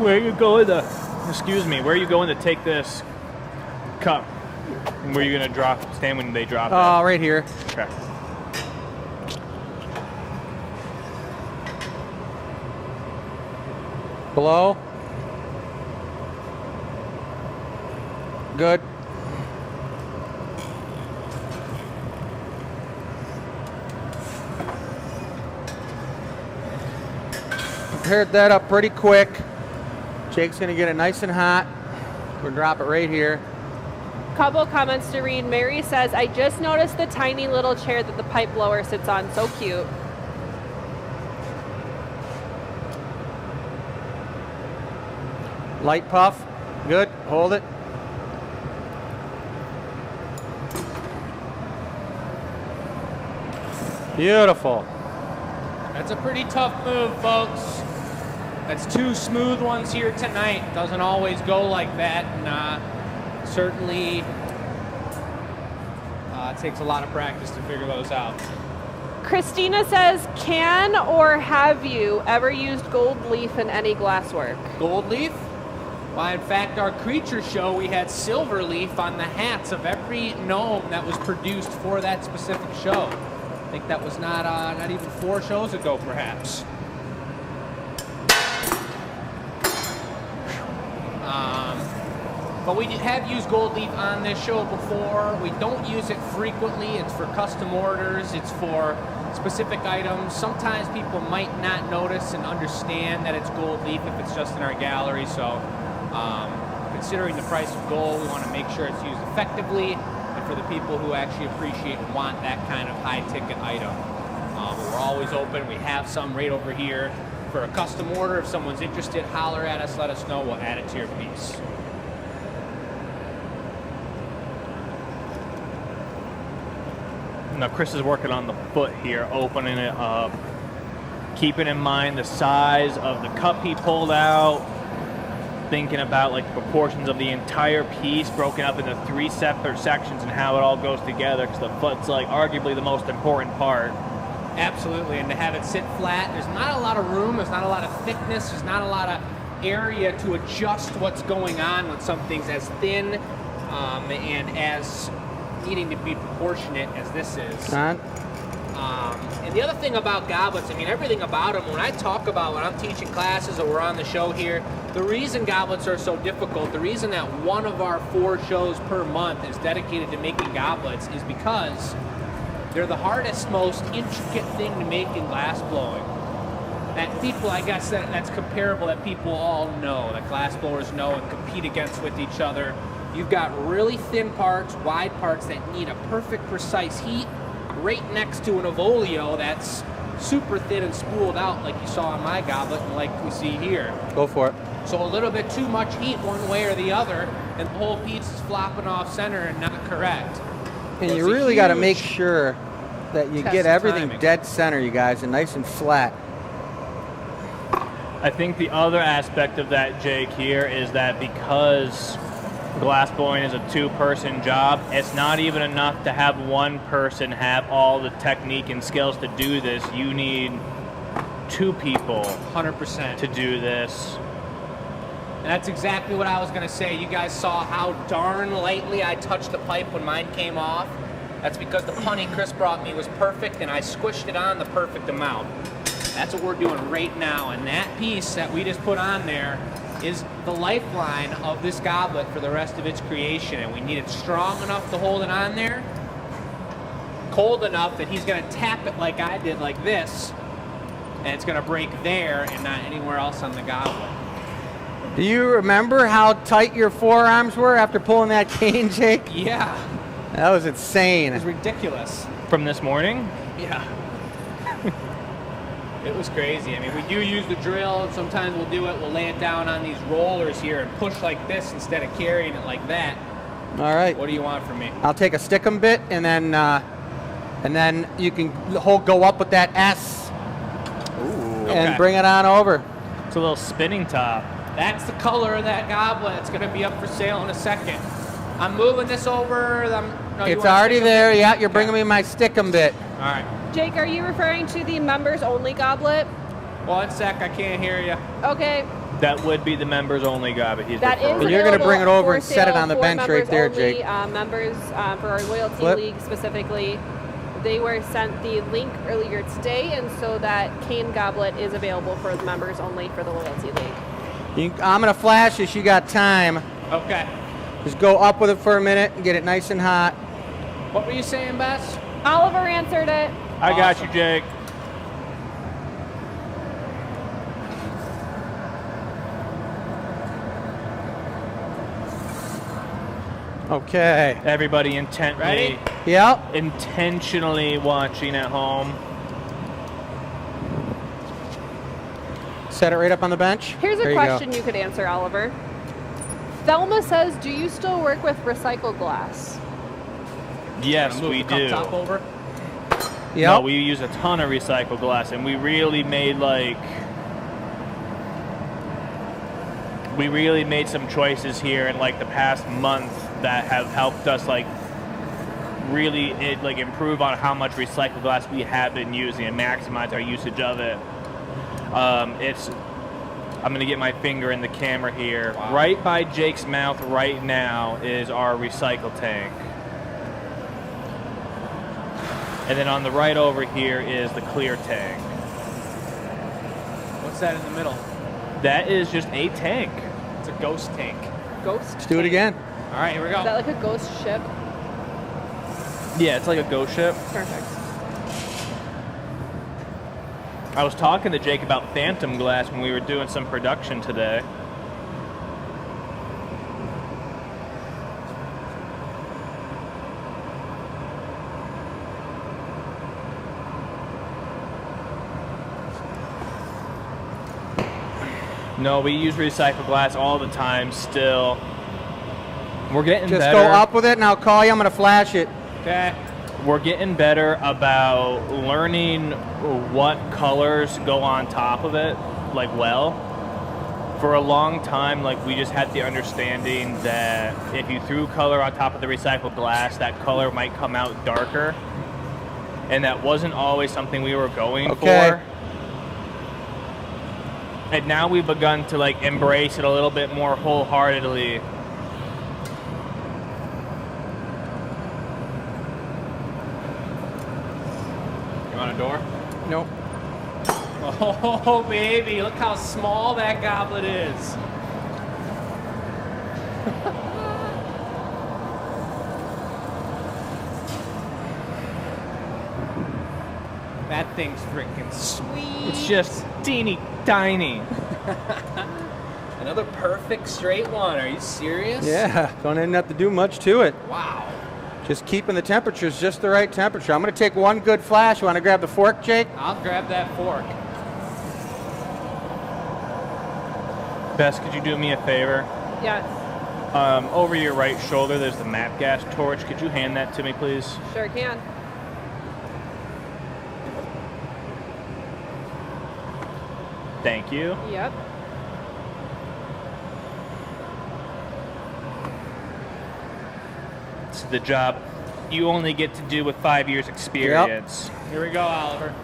Where are you going to, excuse me, where are you going to take this cup? Where are you going to stand when they drop it? Right here. Okay. Below. Good. Prepared that up pretty quick. Jake's going to get it nice and hot. We'll drop it right here. Couple comments to read. Mary says, I just noticed the tiny little chair that the pipe blower sits on. So cute. Light puff. Good. Hold it. Beautiful. That's a pretty tough move, folks. That's two smooth ones here tonight. Doesn't always go like that, and certainly it takes a lot of practice to figure those out. Christina says, can or have you ever used gold leaf in any glasswork? Gold leaf? Why, in fact, our creature show, we had silver leaf on the hats of every gnome that was produced for that specific show. I think that was not even 4 shows ago, perhaps. But we have used gold leaf on this show before. We don't use it frequently. It's for custom orders. It's for specific items. Sometimes people might not notice and understand that it's gold leaf if it's just in our gallery. So considering the price of gold, we want to make sure it's used effectively and for the people who actually appreciate and want that kind of high-ticket item. We're always open. We have some right over here for a custom order. If someone's interested, holler at us, let us know. We'll add it to your piece. Now Chris is working on the foot here, opening it up, keeping in mind the size of the cup he pulled out, thinking about like the proportions of the entire piece broken up into 3 separate sections and how it all goes together, because the foot's like arguably the most important part. Absolutely, and to have it sit flat, there's not a lot of room, there's not a lot of thickness, there's not a lot of area to adjust what's going on when something's as thin and as needing to be proportionate as this is. John? And the other thing about goblets, I mean, everything about them, when I talk about when I'm teaching classes or we're on the show here, the reason goblets are so difficult, the reason that one of our 4 shows per month is dedicated to making goblets is because they're the hardest, most intricate thing to make in glass blowing. That people, I guess, that's comparable, that people all know, that glass blowers know and compete against with each other. You've got really thin parts, wide parts that need a perfect, precise heat right next to an Evolio that's super thin and spooled out like you saw on my goblet and like we see here. Go for it. So a little bit too much heat one way or the other, and the whole piece is flopping off center and not correct. And So you it's a really got to huge make sure that you test get of everything timing. dead center, you guys, and nice and flat. I think the other aspect of that, Jake, here is that because glass blowing is a 2-person job, it's not even enough to have one person have all the technique and skills to do this. You need 2 people 100%. to do this. And that's exactly what I was going to say. You guys saw how darn lightly I touched the pipe when mine came off. That's because the punny Chris brought me was perfect, and I squished it on the perfect amount. That's what we're doing right now, and that piece that we just put on there is the lifeline of this goblet for the rest of its creation, and we need it strong enough to hold it on there, cold enough that he's going to tap it like I did, like this, and it's going to break there and not anywhere else on the goblet. Do you remember how tight your forearms were after pulling that cane, Jake? Yeah, That was insane. it was ridiculous. From this morning? Yeah. It was crazy. I mean, we do use the drill, and sometimes we'll do it. We'll lay it down on these rollers here and push like this instead of carrying it like that. All right. What do you want from me? I'll take a stickum bit, and then you can go up with that S and Okay. bring it on over. It's a little spinning top. That's the color of that goblet. It's going to be up for sale in a second. I'm moving this over. No, you It's wanna already stick 'em? there. Yeah, you're bringing me my stickum bit. All right. Jake, are you referring to the members only goblet? One sec. I can't hear you. Okay, That would be the members only goblet he's that is referring And you're gonna bring it over available and for set it sale on the for bench right members there, only, Jake. Members for our loyalty Flip. league specifically. They were sent the link earlier today, and so that cane goblet is available for the members only for the loyalty league. I'm gonna flash this. You got time. Okay. Just go up with it for a minute and get it nice and hot. What were you saying, Bess? Oliver answered it. I got you, Awesome. Jake. Okay. Everybody intently, Ready? Yep. intentionally watching at home. Set it right up on the bench. Here's There a you go. question you could answer, Oliver. Thelma says, do you still work with recycled glass? Yes, Move we the cup do. top over. Yep. No, we use a ton of recycled glass, and we really made some choices here in like the past month that have helped us really improve on how much recycled glass we have been using and maximize our usage of it. I'm gonna get my finger in the camera here. Wow. Right by Jake's mouth right now is our recycle tank. And then on the right over here is the clear tank. What's that in the middle? That is just a tank. It's a ghost tank. Ghost? Let's do it again. All right, here we go. Is that like a ghost ship? Yeah, it's like a ghost ship. Perfect. I was talking to Jake about phantom glass when we were doing some production today. No, we use recycled glass all the time still. We're getting Just better. go up with it, and I'll call you. I'm gonna flash it. Okay. We're getting better about learning what colors go on top of it, well. For a long time, we just had the understanding that if you threw color on top of the recycled glass, that color might come out darker. And that wasn't always something we were going Okay. for. And now we've begun to embrace it a little bit more wholeheartedly. You want a door? Nope. Oh, baby, look how small that goblet is. That thing's freaking sweet. It's just teeny tiny. Another perfect straight one. Are you serious? Yeah, don't even have to do much to it. Wow. Just keeping the temperatures just the right temperature. I'm going to take one good flash. You want to grab the fork, Jake? I'll grab that fork. Bess, could you do me a favor? Yes. Over your right shoulder, there's the map gas torch. Could you hand that to me, please? Sure can. Thank you. Yep. It's the job you only get to do with 5 years experience. Here we go, Oliver.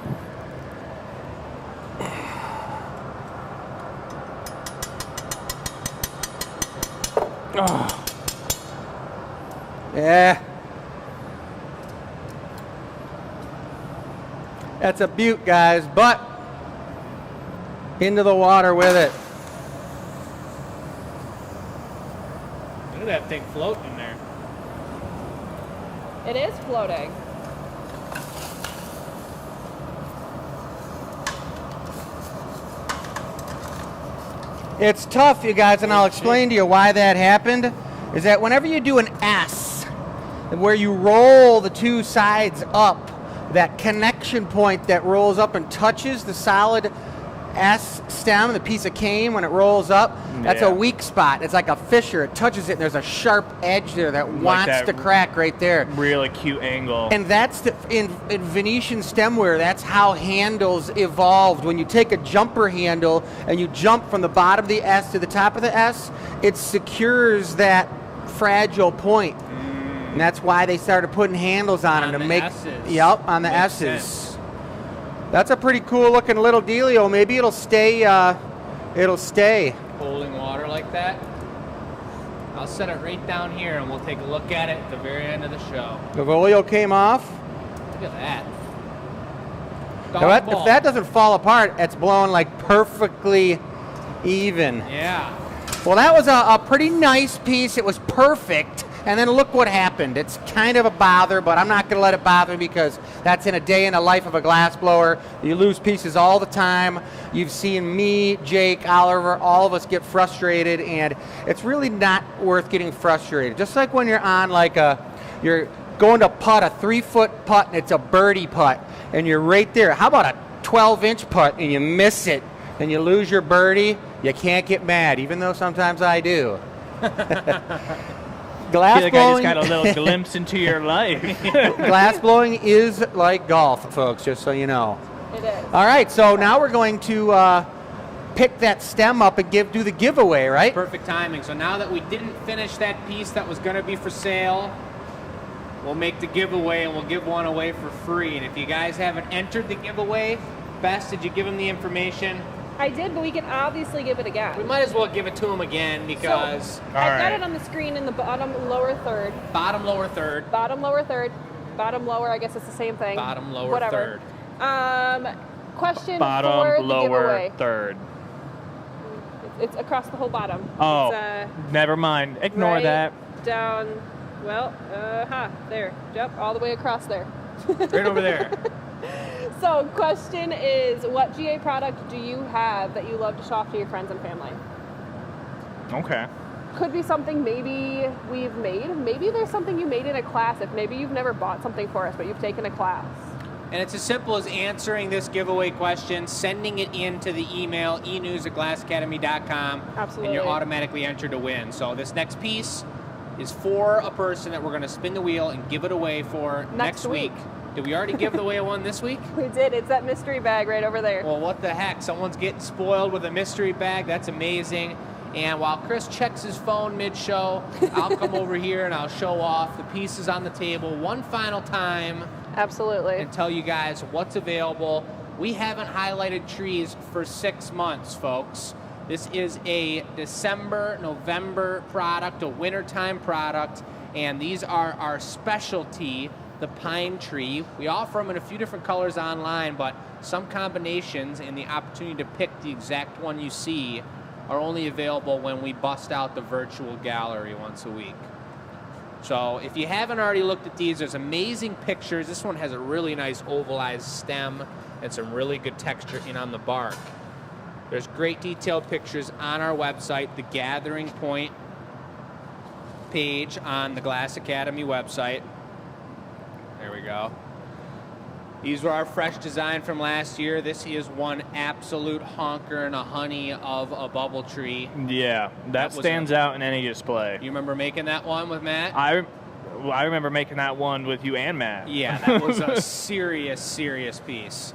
Oh. Yeah. That's a beaut, guys, but into the water with it. Look at that thing floating in there. It is floating. It's tough, you guys, and I'll explain to you why that happened. Is that whenever you do an S, where you roll the two sides up, that connection point that rolls up and touches the solid S stem, the piece of cane, when it rolls up, that's Yeah. a weak spot. It's like a fissure. It touches it, and there's a sharp edge there that wants that to crack right there. Really cute angle. And that's in Venetian stemware, that's how handles evolved. When you take a jumper handle and you jump from the bottom of the S to the top of the S, it secures that fragile point. And that's why they started putting handles on them to the make. S's. Yep, on the Makes S's. sense. That's a pretty cool looking little dealio. Maybe it'll stay. It'll stay. Holding water like that. I'll set it right down here and we'll take a look at it at the very end of the show. The oil came off. Look at that. Now if that doesn't fall apart, it's blowing like perfectly even. Yeah. Well, that was a pretty nice piece. It was perfect. And then look what happened. It's kind of a bother, but I'm not going to let it bother me because that's in a day in the life of a glass blower. You lose pieces all the time. You've seen me, Jake, Oliver, all of us get frustrated, and it's really not worth getting frustrated. Just like when you're on you're going to putt a 3-foot putt and it's a birdie putt, and you're right there. How about a 12-inch putt and you miss it and you lose your birdie? You can't get mad, even though sometimes I do. I feel like I just got a little glimpse into your life. Glass blowing is like golf, folks, just so you know. It is. All right, so now we're going to pick that stem up and do the giveaway, right? Perfect timing. So now that we didn't finish that piece that was going to be for sale, we'll make the giveaway and we'll give one away for free. And if you guys haven't entered the giveaway, Bess, did you give them the information? I did, but we can obviously give it We again. might as well give it to them again because I've got it on the screen in the bottom lower third. bottom, lower third. Bottom lower third. Bottom lower, I guess it's the same thing. Bottom, lower Whatever. Question for Bottom, the lower, giveaway. third. It's across the whole bottom. Oh, It's, never mind. Ignore right that. down, well, there. Yep, all the way across there. Right over there. So, question is, what GA product do you have that you love to show off to your friends and family? Okay. Could be something maybe we've made. Maybe there's something you made in a class. If maybe you've never bought something for us, but you've taken a class. And it's as simple as answering this giveaway question, sending it in to the email, enews@glassacademy.com, Absolutely. and you're automatically entered to win. So this next piece is for a person that we're going to spin the wheel and give it away for next week. Did we already give away one this week? We did. It's that mystery bag right over there. Well, what the heck? Someone's getting spoiled with a mystery bag. That's amazing. And while Chris checks his phone mid-show, I'll come over here and I'll show off the pieces on the table one final time Absolutely. and tell you guys what's available. We haven't highlighted trees for 6 months, folks. This is a December, November product, a wintertime product, and these are our specialty the Pine Tree. We offer them in a few different colors online, but some combinations and the opportunity to pick the exact one you see are only available when we bust out the virtual gallery once a week. So if you haven't already looked at these, there's amazing pictures. This one has a really nice ovalized stem and some really good texture in on the bark. There's great detailed pictures on our website, the Gathering Point page on the Glass Academy website. There we go. These were our fresh design from last year. This is one absolute honker and a honey of a bubble tree. Yeah, that stands out in any display. You remember making that one with Matt? I remember making that one with you and Matt. Yeah, that was a serious piece.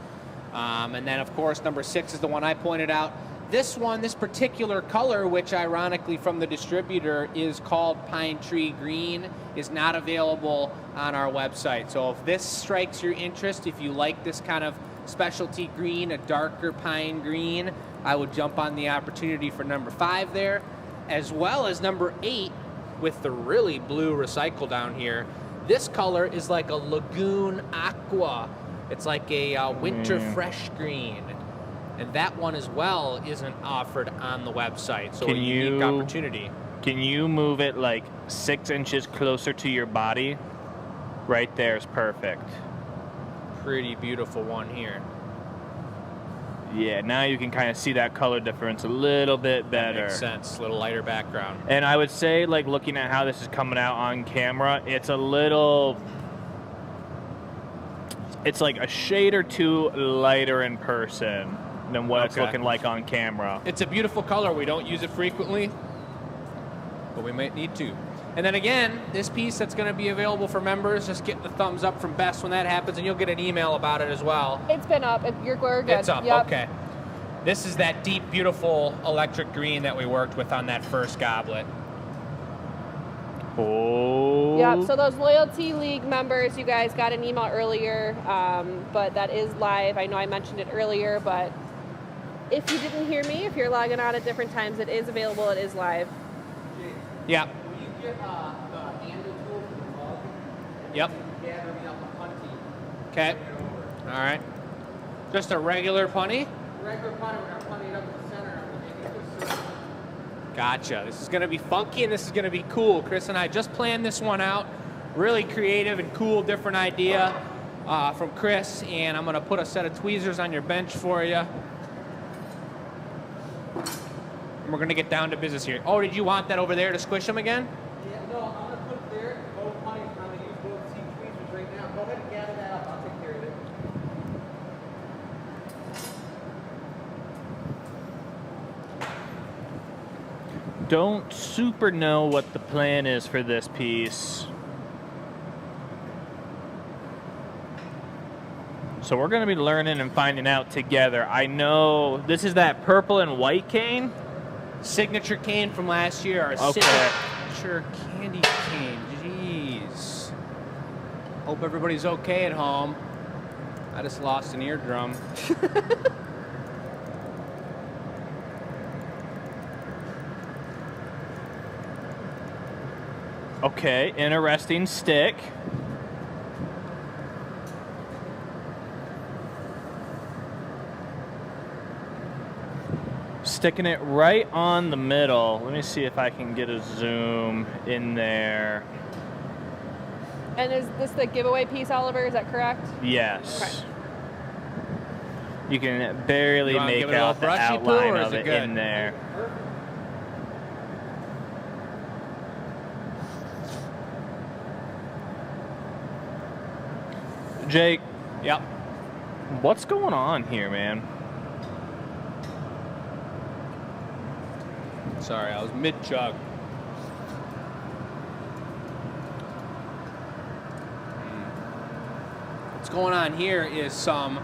And then, of course, number 6 is the one I pointed out. This one, this particular color, which ironically from the distributor is called Pine Tree Green, is not available on our website. So if this strikes your interest, if you like this kind of specialty green, a darker pine green, I would jump on the opportunity for number 5 there, as well as number 8 with the really blue recycle down here. This color is like a lagoon aqua. It's like a winter fresh green. And that one as well isn't offered on the website, so a unique opportunity. Can you move it like 6 inches closer to your body? Right there is perfect. Pretty beautiful one here. Yeah, now you can kind of see that color difference a little bit better. That makes sense, a little lighter background. And I would say, like, looking at how this is coming out on camera, it's a little... It's like a shade or two lighter in person than what it's looking like on camera. It's a beautiful color. We don't use it frequently, but we might need to. And then again, this piece that's going to be available for members, just get the thumbs up from Bess when that happens, and you'll get an email about it as well. It's been up. We're good. It's up, okay. This is that deep, beautiful electric green that we worked with on that first goblet. Oh. Yep, so those Loyalty League members, you guys got an email earlier, but that is live. I know I mentioned it earlier, but if you didn't hear me, if you're logging on at different times, it is available. It is live. Yeah. Will you get the handle tool for the mug? Yep. Gather me up a punty. Okay. All right. Just a regular punny? Regular punty, we're going to punty it up in the center. Gotcha. This is going to be funky and this is going to be cool. Chris and I just planned this one out. Really creative and cool, different idea from Chris. And I'm going to put a set of tweezers on your bench for you. And we're going to get down to business here. Oh, did you want that over there to squish them again? Yeah, no, I'm going to put it there. Both punties, I'm going to use both seed tweezers right now. Go ahead and gather that up. I'll take care of it. Don't super know what the plan is for this piece. So we're going to be learning and finding out together. I know this is that purple and white cane. Signature cane from last year. Our signature candy cane. Jeez. Hope everybody's okay at home. I just lost an eardrum. Okay, interesting stick. Sticking it right on the middle. Let me see if I can get a zoom in there. And is this the giveaway piece, Oliver? Is that correct? Yes. Okay. You can barely make out the outline of it in there. Jake. Yep. What's going on here, man? Sorry, I was mid-chug. What's going on here is some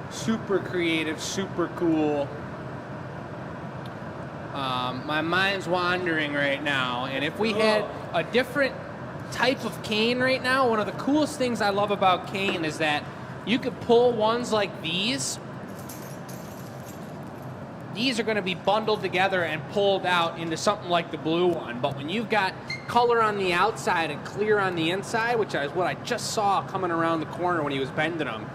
super creative, super cool. My mind's wandering right now, and if we had a different type of cane right now, one of the coolest things I love about cane is that you could pull ones like these these are going to be bundled together and pulled out into something like the blue one. But when you've got color on the outside and clear on the inside, which is what I just saw coming around the corner when he was bending them,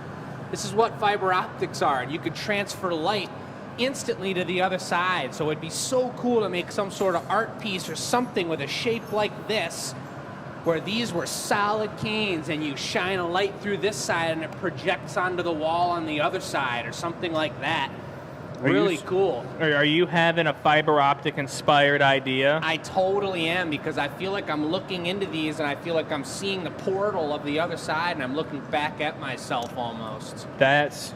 this is what fiber optics are. And you could transfer light instantly to the other side. So it'd be so cool to make some sort of art piece or something with a shape like this, where these were solid canes and you shine a light through this side and it projects onto the wall on the other side or something like that. Really cool. Are you having a fiber optic inspired idea? I totally am, because I feel like I'm looking into these and I feel like I'm seeing the portal of the other side and I'm looking back at myself almost. That's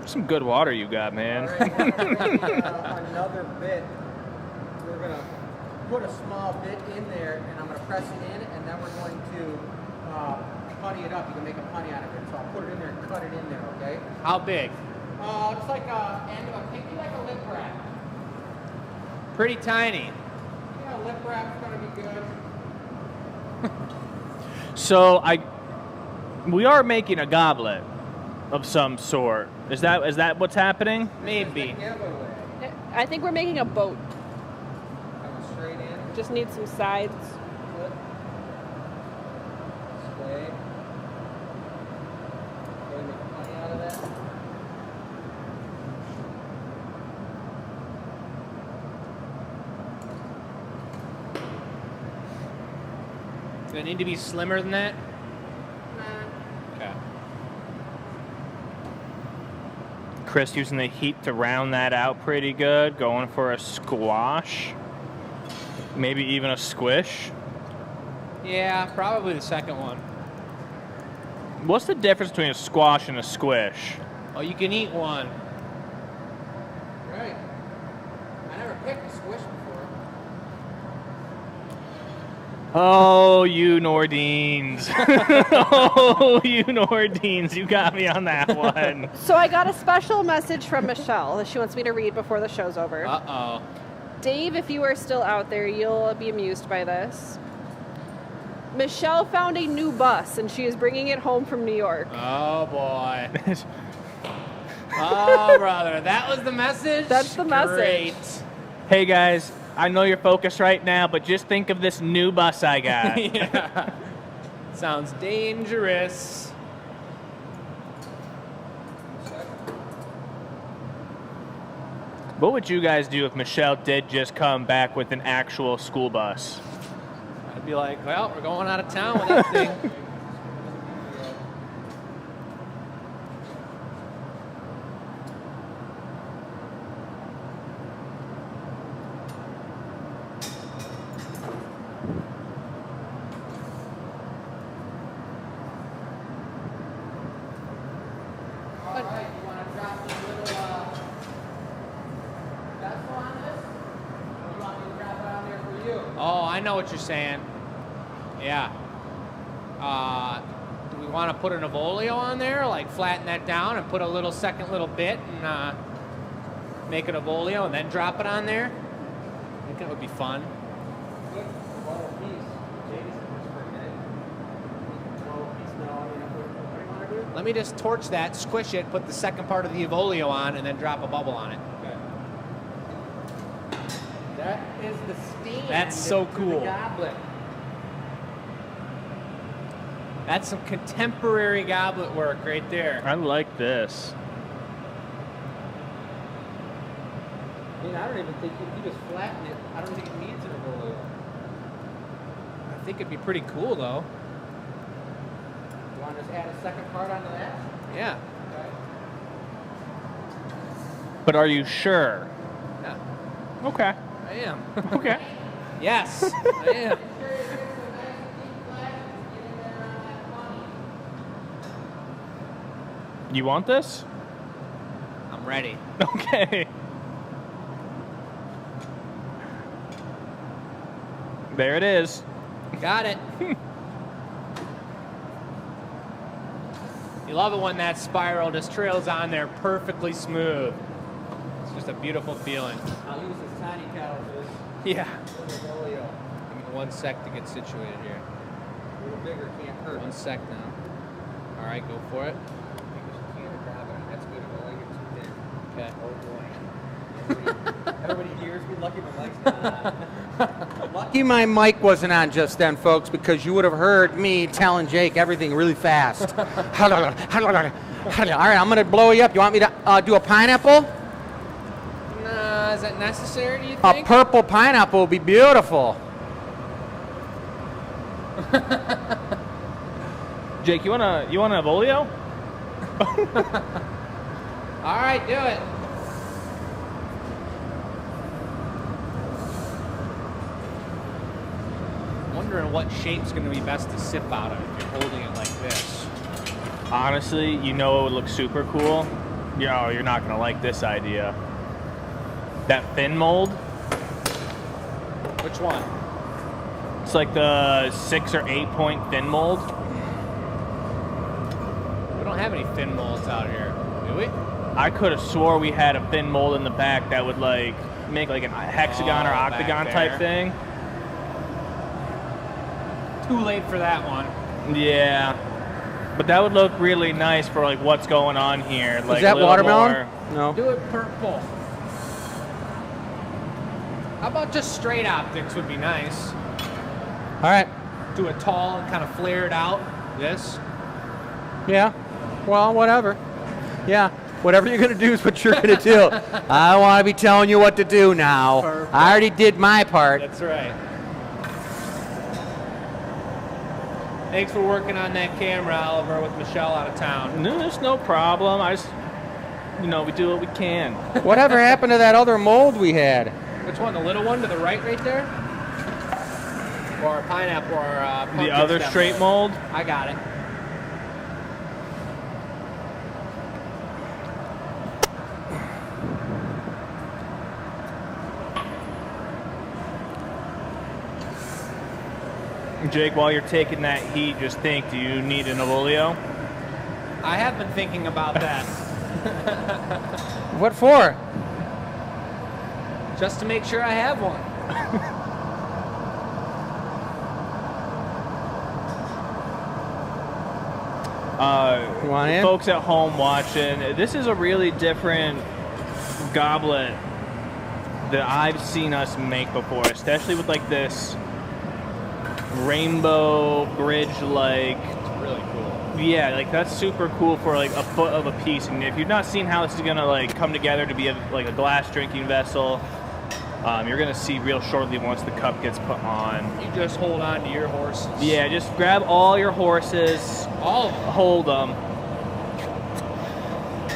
some good water you got, man. All right, another bit. We're going to put a small bit in there, and I'm going to press it in, and then we're going to putty it up. You can make a putty out of it. So I'll put it in there and cut it in there, okay? How big? It's like end of maybe like a lip wrap. Pretty tiny. Yeah, lip wrap's going to be good. So we are making a goblet of some sort. Is that what's happening? Maybe. I think we're making a boat. Coming straight in. Just need some sides. Sway. Okay, make a putty out of that. Does it need to be slimmer than that? Okay. Chris using the heat to round that out pretty good, going for a squash, maybe even a squish. Yeah, probably the second one. What's the difference between a squash and a squish? Oh, you can eat one. Right. I never picked a squish before. Oh, you Nordines. Oh, you Nordines. You got me on that one. So I got a special message from Michelle that she wants me to read before the show's over. Uh-oh. Dave, if you are still out there, you'll be amused by this. Michelle found a new bus, and she is bringing it home from New York. Oh, boy. Oh, brother. That was the message? That's the message. Great. Hey, guys. I know you're focused right now, but just think of this new bus I got. Yeah. Sounds dangerous. What would you guys do if Michelle did just come back with an actual school bus? I'd be like, well, we're going out of town with that thing. Oh, I know what you're saying. Yeah. Do we want to put an Evolio on there, like flatten that down and put a little second little bit and make an Evolio and then drop it on there? I think that would be fun. Let me just torch that, squish it, put the second part of the Evolio on, and then drop a bubble on it. That is the stand. That's so to cool. The goblet. That's some contemporary goblet work right there. I like this. I mean, I don't even think if you just flatten it, I don't think it needs an Evolio. I think it'd be pretty cool, though. You want to just add a second part onto that? Yeah. Okay. But are you sure? Yeah. Okay. I am. Okay. Yes, I am. You want this? I'm ready. Okay. There it is. Got it. You love it when that spiral just trails on there perfectly smooth. It's just a beautiful feeling. I'll use this tiny towel for this Yeah. little Evolio. Give me 1 sec to get situated here. A little bigger can't hurt. 1 sec now. All right, go for it. That's good. I like it too thin. Okay. Oh boy. Everybody hears me. Lucky my mic's not on. Lucky my mic wasn't on just then, folks, because you would have heard me telling Jake everything really fast. All right, I'm going to blow you up. You want me to do a pineapple? Nah, is that necessary, do you A think? purple pineapple would be beautiful. Jake, you want a Volio? All right, do it. Wondering what shape's going to be best to sip out of if you're holding it like this. Honestly, you know it would look super cool. Yo, you're not gonna like this idea. That fin mold. Which one? It's like the 6 or 8 point fin mold. We don't have any fin molds out here, do we? I could have swore we had a fin mold in the back that would like make like a hexagon or back octagon there. type thing. Too late for that one. Yeah, but that would look really nice for like what's going on here. Like Is that a little watermelon? more- No. Do it purple. How about just straight optics would be nice. All right. Do it tall and kind of flare it out. This. Yeah. Well, whatever. Yeah. Whatever you're going to do is what you're going to do. I don't want to be telling you what to do now. Perfect. I already did my part. That's right. Thanks for working on that camera, Oliver, with Michelle out of town. No, there's no problem. I just, we do what we can. Whatever happened to that other mold we had? Which one? The little one to the right there? Or a pineapple or a pumpkin The other stem straight mold. I got it. Jake, while you're taking that heat, just think, do you need an Avolio? I have been thinking about that. What for? Just to make sure I have one. You want in? Folks at home watching, this is a really different goblet that I've seen us make before, especially with like this rainbow bridge like. Really cool. Yeah, like that's super cool for like a foot of a piece. And if you've not seen how this is gonna like come together to be like a glass drinking vessel, you're gonna see real shortly once the cup gets put on. You just hold on to your horses. Yeah, just grab all your horses, All of them. hold them.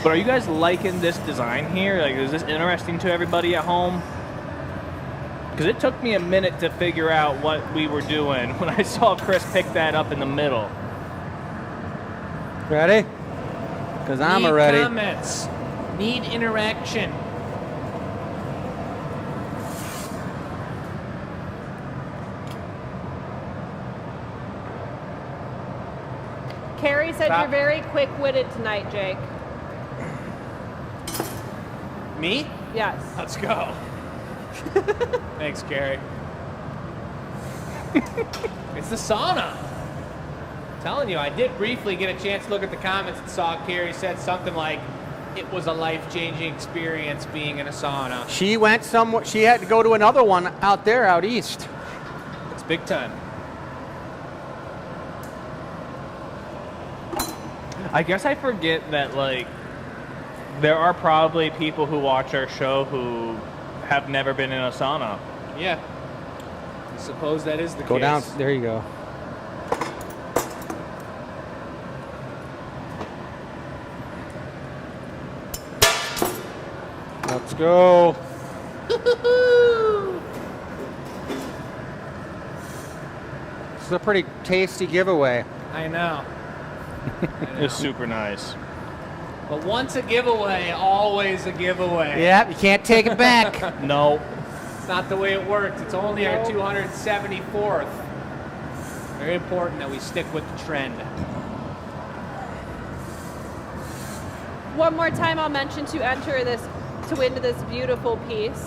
But are you guys liking this design here? Like, is this interesting to everybody at home? Because it took me a minute to figure out what we were doing when I saw Chris pick that up in the middle. Ready? Because I'm Need ready. comments. Need interaction. Carrie said Stop. you're very quick-witted tonight, Jake. Me? Yes. Let's go. Thanks, Carrie. It's the sauna. I'm telling you, I did briefly get a chance to look at the comments and saw Carrie said something like, it was a life-changing experience being in a sauna. She went somewhere. She had to go to another one out there, out east. It's big time. I guess I forget that, like, there are probably people who watch our show who have never been in a sauna. Yeah. I suppose that is the Go case. down. There you go. Let's go. This is a pretty tasty giveaway. I know. It's super nice. But once a giveaway, always a giveaway. Yeah, you can't take it back. No. It's not the way it works. It's only our 274th. Very important that we stick with the trend. One more time, I'll mention to enter this, to win this beautiful piece.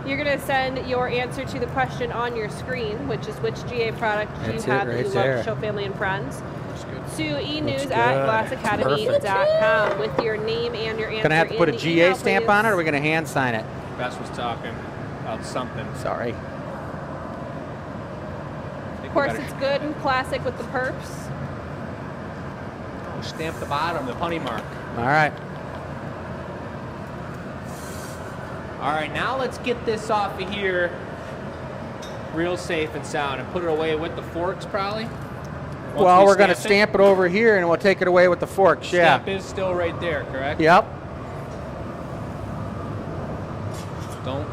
You're going to send your answer to the question on your screen, which is which GA product do you That's it have that right you love there. to show family and friends. to enews@glassacademy.com with your name and your answer. Gonna have to put a in the GA email, stamp please. on it, or are we gonna hand sign it? Bess was talking about something. Sorry. Of course, it's good and classic with the perps. Oh, stamp the bottom, the punny mark. All right. All right, now let's get this off of here real safe and sound and put it away with the forks probably. Once Well, we we're gonna it. stamp it over here, and we'll take it away with the forks. Yeah. Stamp is still right there, correct? Yep. Don't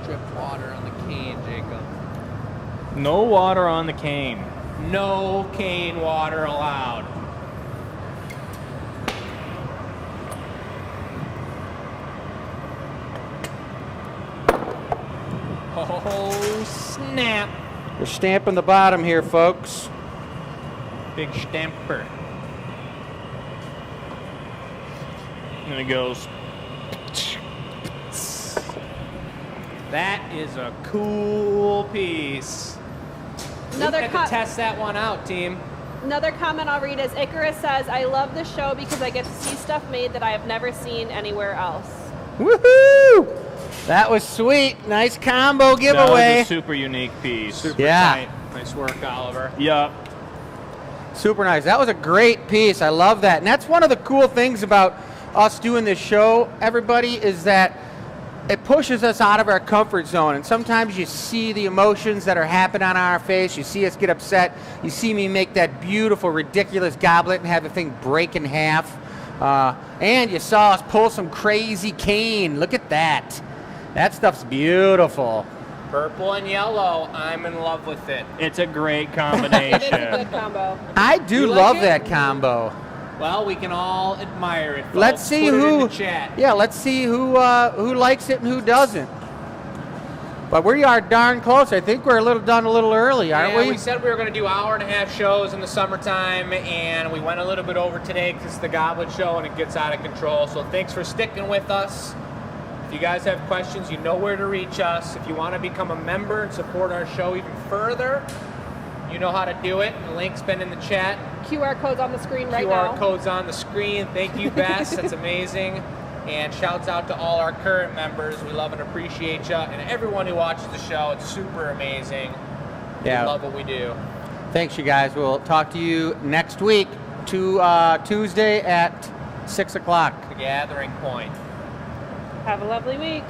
drip water on the cane, Jacob. No water on the cane. No cane water allowed. Oh, snap. We're stamping the bottom here, folks. Big stamper. And it goes. That is a cool piece. Another We have to test that one out, team. Another comment I'll read is Icarus says, I love the show because I get to see stuff made that I have never seen anywhere else. Woohoo! That was sweet. Nice combo That giveaway. was a super unique piece. Super Yeah. tight. Nice work, Oliver. Yup. Super nice. That was a great piece. I love that. And that's one of the cool things about us doing this show, everybody, is that it pushes us out of our comfort zone. And sometimes you see the emotions that are happening on our face. You see us get upset. You see me make that beautiful, ridiculous goblet and have the thing break in half. And you saw us pull some crazy cane. Look at that. That stuff's beautiful. Purple and yellow. I'm in love with it. It's a great It is a combination. good combo. I do You like love it? that combo. Well, we can all admire it. Folks. Let's see Put it who. in the chat. Yeah, let's see who likes it and who doesn't. But we are darn close. I think we're done a little early, aren't Yeah, we? we said we were going to do hour-and-a-half shows in the summertime, and we went a little bit over today because it's the Goblet Show and it gets out of control. So thanks for sticking with us. If you guys have questions, you know where to reach us. If you want to become a member and support our show even further, you know how to do it. The link's been in the chat. QR code's on the screen right now. QR code's on the screen. Thank you, Bess. That's amazing. And shouts out to all our current members. We love and appreciate you. And everyone who watches the show, it's super amazing. Yeah. We love what we do. Thanks, you guys. We'll talk to you next week, Tuesday at 6 o'clock. The Gathering Point. Have a lovely week.